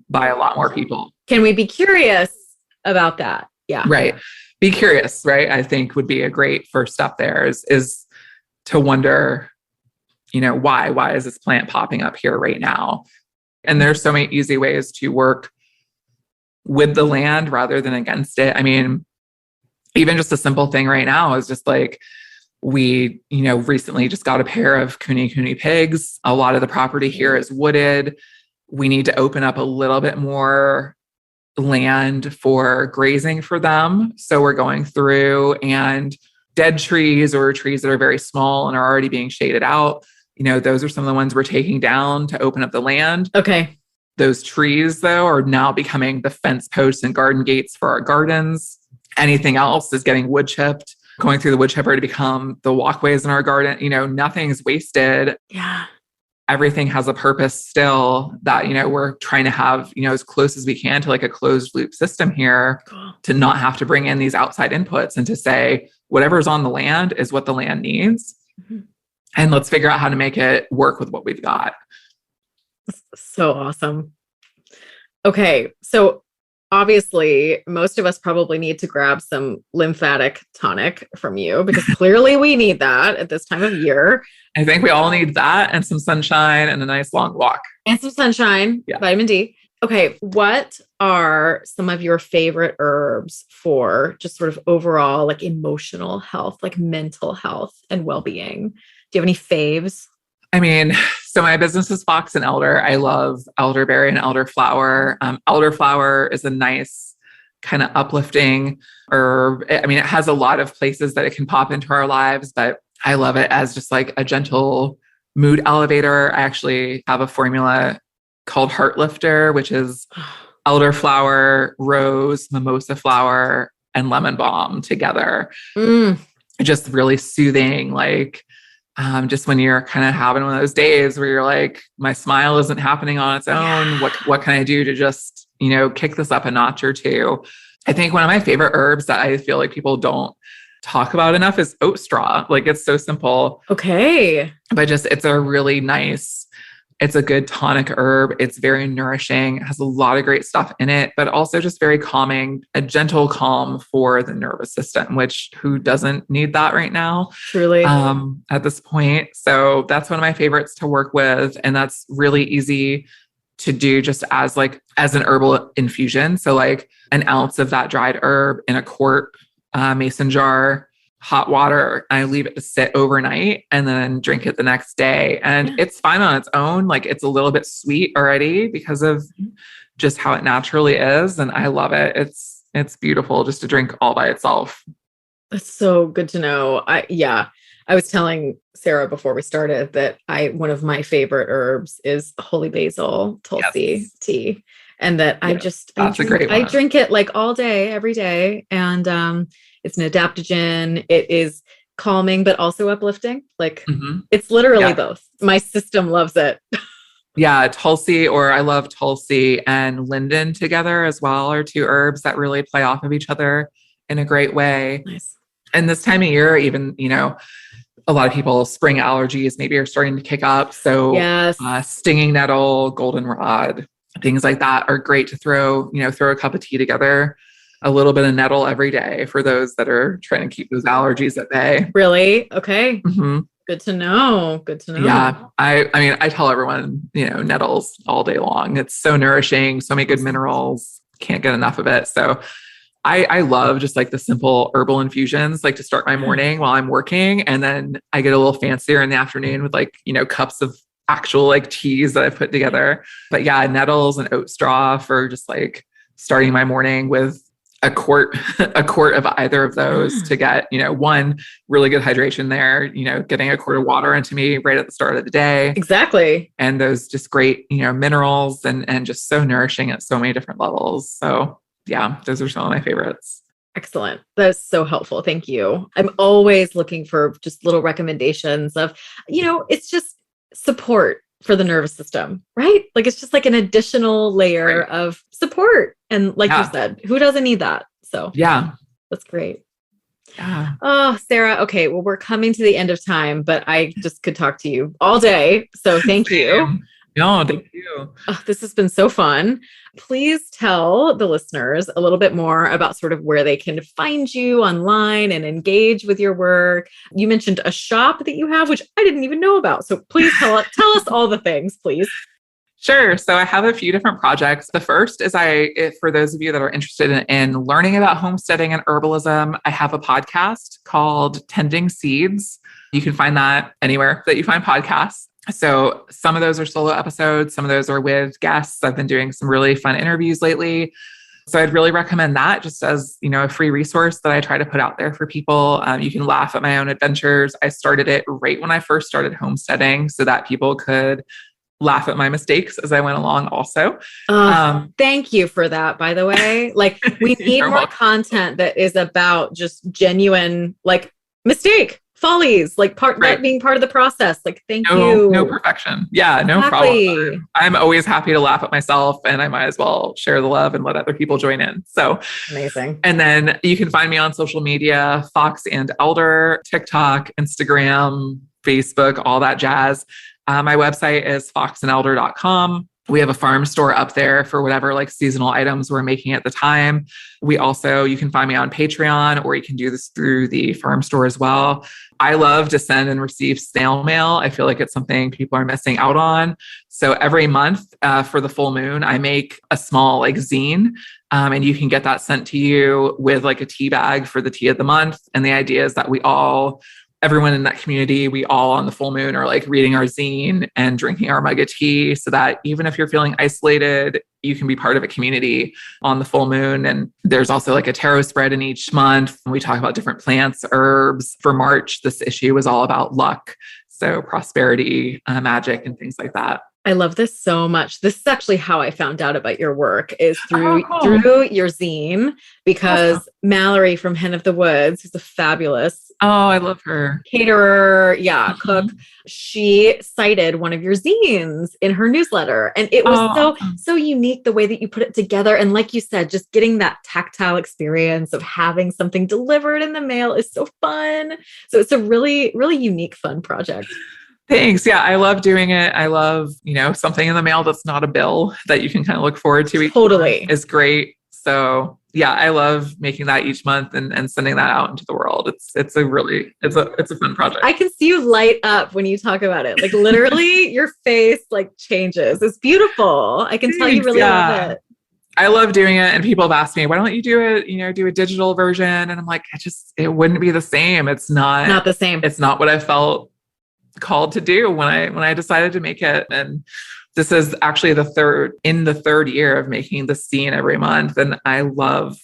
by a lot more people. Can we be curious about that? Yeah. Right. Be curious, right? I think would be a great first step there is to wonder, why is this plant popping up here right now? And there's so many easy ways to work with the land rather than against it. Even just a simple thing right now is just like, we, recently just got a pair of kuni pigs. A lot of the property here is wooded. We need to open up a little bit more land for grazing for them. So we're going through and dead trees or trees that are very small and are already being shaded out. Those are some of the ones we're taking down to open up the land. Okay. Those trees, though, are now becoming the fence posts and garden gates for our gardens. Anything else is getting wood chipped, going through the wood chipper to become the walkways in our garden. Nothing's wasted. Yeah. Everything has a purpose still that, we're trying to have, as close as we can to like a closed loop system here to not have to bring in these outside inputs and to say, whatever's on the land is what the land needs. Mm-hmm. And let's figure out how to make it work with what we've got. So awesome. Okay. So obviously, most of us probably need to grab some lymphatic tonic from you because clearly we need that at this time of year. I think we all need that and some sunshine and a nice long walk. And some sunshine, vitamin D. Okay. What are some of your favorite herbs for just sort of overall like emotional health, like mental health and well-being? Do you have any faves? So my business is Fox and Elder. I love elderberry and elderflower. Elderflower is a nice kind of uplifting herb. It has a lot of places that it can pop into our lives, but I love it as just like a gentle mood elevator. I actually have a formula called Heart Lifter, which is elderflower, rose, mimosa flower, and lemon balm together. Just really soothing, like just when you're kind of having one of those days where you're like, my smile isn't happening on its own. What can I do to just, kick this up a notch or two? I think one of my favorite herbs that I feel like people don't talk about enough is oat straw. Like, it's so simple. Okay. But it's a really nice, it's a good tonic herb. It's very nourishing. It has a lot of great stuff in it, but also just very calming, a gentle calm for the nervous system, which who doesn't need that right now? Truly. At this point. So that's one of my favorites to work with. And that's really easy to do just as an herbal infusion. So like an ounce of that dried herb in a quart mason jar, hot water. I leave it to sit overnight and then drink it the next day. And it's fine on its own. Like, it's a little bit sweet already because of just how it naturally is. And I love it. It's beautiful just to drink all by itself. That's so good to know. I was telling Sara before we started that one of my favorite herbs is holy basil Tulsi tea. And that I drink it like all day, every day. And it's an adaptogen. It is calming, but also uplifting. Like it's literally both. My system loves it. Yeah. Tulsi, or I love Tulsi and linden together as well, are two herbs that really play off of each other in a great way. Nice. And this time of year, even, a lot of people's spring allergies maybe are starting to kick up. So stinging nettle, goldenrod, things like that are great to throw a cup of tea together, a little bit of nettle every day for those that are trying to keep those allergies at bay. Really? Okay. Good to know. Yeah. I tell everyone, nettles all day long. It's so nourishing, so many good minerals, can't get enough of it. So I love just like the simple herbal infusions, like to start my morning while I'm working. And then I get a little fancier in the afternoon with cups of actual teas that I've put together. But yeah, nettles and oat straw for just starting my morning with a quart of either of those to get, one really good hydration there, getting a quart of water into me right at the start of the day. Exactly. And those just great, minerals and just so nourishing at so many different levels. So yeah, those are some of my favorites. Excellent. That's so helpful. Thank you. I'm always looking for just little recommendations of, it's just support for the nervous system, right? Like, it's just like an additional layer of support. And like you said, who doesn't need that? So yeah, that's great. Yeah. Oh, Sara. Okay. Well, we're coming to the end of time, but I just could talk to you all day. So thank you. No, thank you. Oh, this has been so fun. Please tell the listeners a little bit more about sort of where they can find you online and engage with your work. You mentioned a shop that you have, which I didn't even know about. So please tell us all the things, please. Sure. So I have a few different projects. The first is for those of you that are interested in learning about homesteading and herbalism, I have a podcast called Tending Seeds. You can find that anywhere that you find podcasts. So some of those are solo episodes. Some of those are with guests. I've been doing some really fun interviews lately. So I'd really recommend that just as, a free resource that I try to put out there for people. You can laugh at my own adventures. I started it right when I first started homesteading so that people could laugh at my mistakes as I went along also. Thank you for that, by the way. We need more content that is about just genuine, mistake. Follies, that being part of the process. Thank you. No perfection. Yeah, no problem. I'm always happy to laugh at myself, and I might as well share the love and let other people join in. So amazing. And then you can find me on social media, Fox and Elder, TikTok, Instagram, Facebook, all that jazz. My website is foxandelder.com. We have a farm store up there for whatever seasonal items we're making at the time. You can find me on Patreon, or you can do this through the farm store as well. I love to send and receive snail mail. I feel like it's something people are missing out on. So every month for the full moon, I make a small zine, and you can get that sent to you with a tea bag for the tea of the month. And the idea is that everyone in that community, we all on the full moon are reading our zine and drinking our mug of tea, so that even if you're feeling isolated, you can be part of a community on the full moon. And there's also a tarot spread in each month. We talk about different plants, herbs. For March, this issue was all about luck. So prosperity, magic, and things like that. I love this so much. This is actually how I found out about your work is through your zine, because Mallory from Hen of the Woods, who's a fabulous I love her. Caterer, cook. She cited one of your zines in her newsletter. And it was so unique the way that you put it together. And like you said, just getting that tactile experience of having something delivered in the mail is so fun. So it's a really, really unique, fun project. Thanks. Yeah, I love doing it. I love, something in the mail that's not a bill that you can kind of look forward to. Totally. Is great. So yeah, I love making that each month and sending that out into the world. It's a fun project. I can see you light up when you talk about it. Like literally your face like changes. It's beautiful. I can tell you really love it. I love doing it. And people have asked me, why don't you do it, do a digital version? And I'm like, it wouldn't be the same. It's not the same. It's not what I felt called to do when I decided to make it. And this is actually the third year of making the zine every month. And I love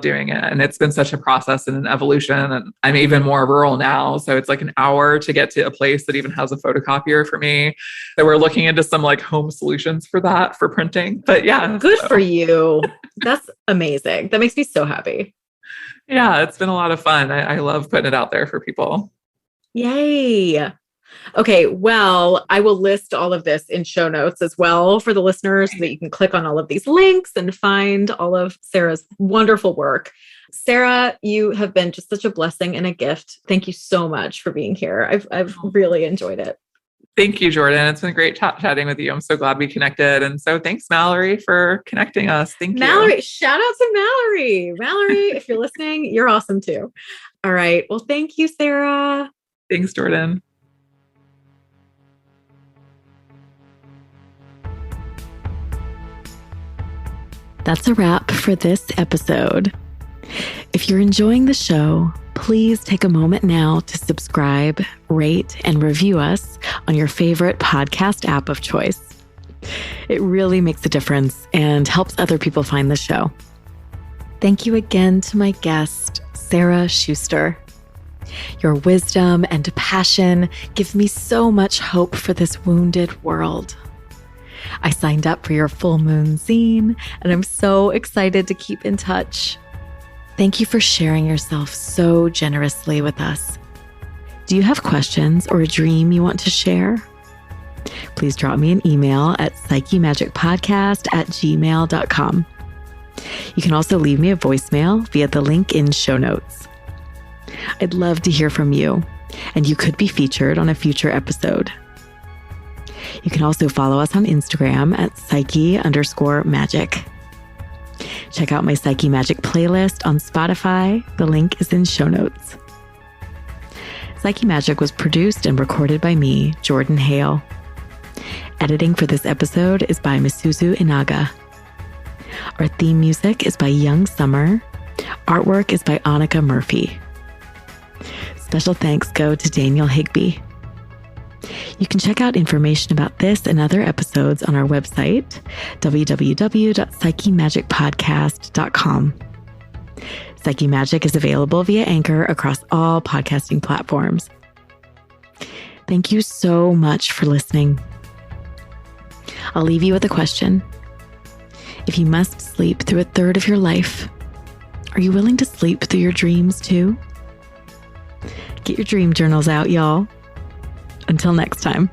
doing it. And it's been such a process and an evolution. And I'm even more rural now. So it's like an hour to get to a place that even has a photocopier for me. So we're looking into some like home solutions for that, for printing. But yeah. Good for you. That's amazing. That makes me so happy. Yeah, it's been a lot of fun. I love putting it out there for people. Yay. Okay, well, I will list all of this in show notes as well for the listeners so that you can click on all of these links and find all of Sara's wonderful work. Sara, you have been just such a blessing and a gift. Thank you so much for being here. I've really enjoyed it. Thank you, Jordan. It's been great chatting with you. I'm so glad we connected. And so thanks, Mallory, for connecting us. Thank you. Mallory, shout out to Mallory. Mallory, if you're listening, you're awesome too. All right. Well, thank you, Sara. Thanks, Jordan. That's a wrap for this episode. If you're enjoying the show, please take a moment now to subscribe, rate, and review us on your favorite podcast app of choice. It really makes a difference and helps other people find the show. Thank you again to my guest, Sara Schuster. Your wisdom and passion give me so much hope for this wounded world. I signed up for your full moon zine, and I'm so excited to keep in touch. Thank you for sharing yourself so generously with us. Do you have questions or a dream you want to share? Please drop me an email at psychemagicpodcast@gmail.com. You can also leave me a voicemail via the link in show notes. I'd love to hear from you, and you could be featured on a future episode. You can also follow us on Instagram at psyche_magic. Check out my Psyche Magic playlist on Spotify. The link is in show notes. Psyche Magic was produced and recorded by me, Jordan Hale. Editing for this episode is by Misuzu Inaga. Our theme music is by Young Summer. Artwork is by Annika Murphy. Special thanks go to Daniel Higby. You can check out information about this and other episodes on our website, www.psychemagicpodcast.com. Psyche Magic is available via Anchor across all podcasting platforms. Thank you so much for listening. I'll leave you with a question. If you must sleep through a third of your life, are you willing to sleep through your dreams too? Get your dream journals out, y'all. Until next time.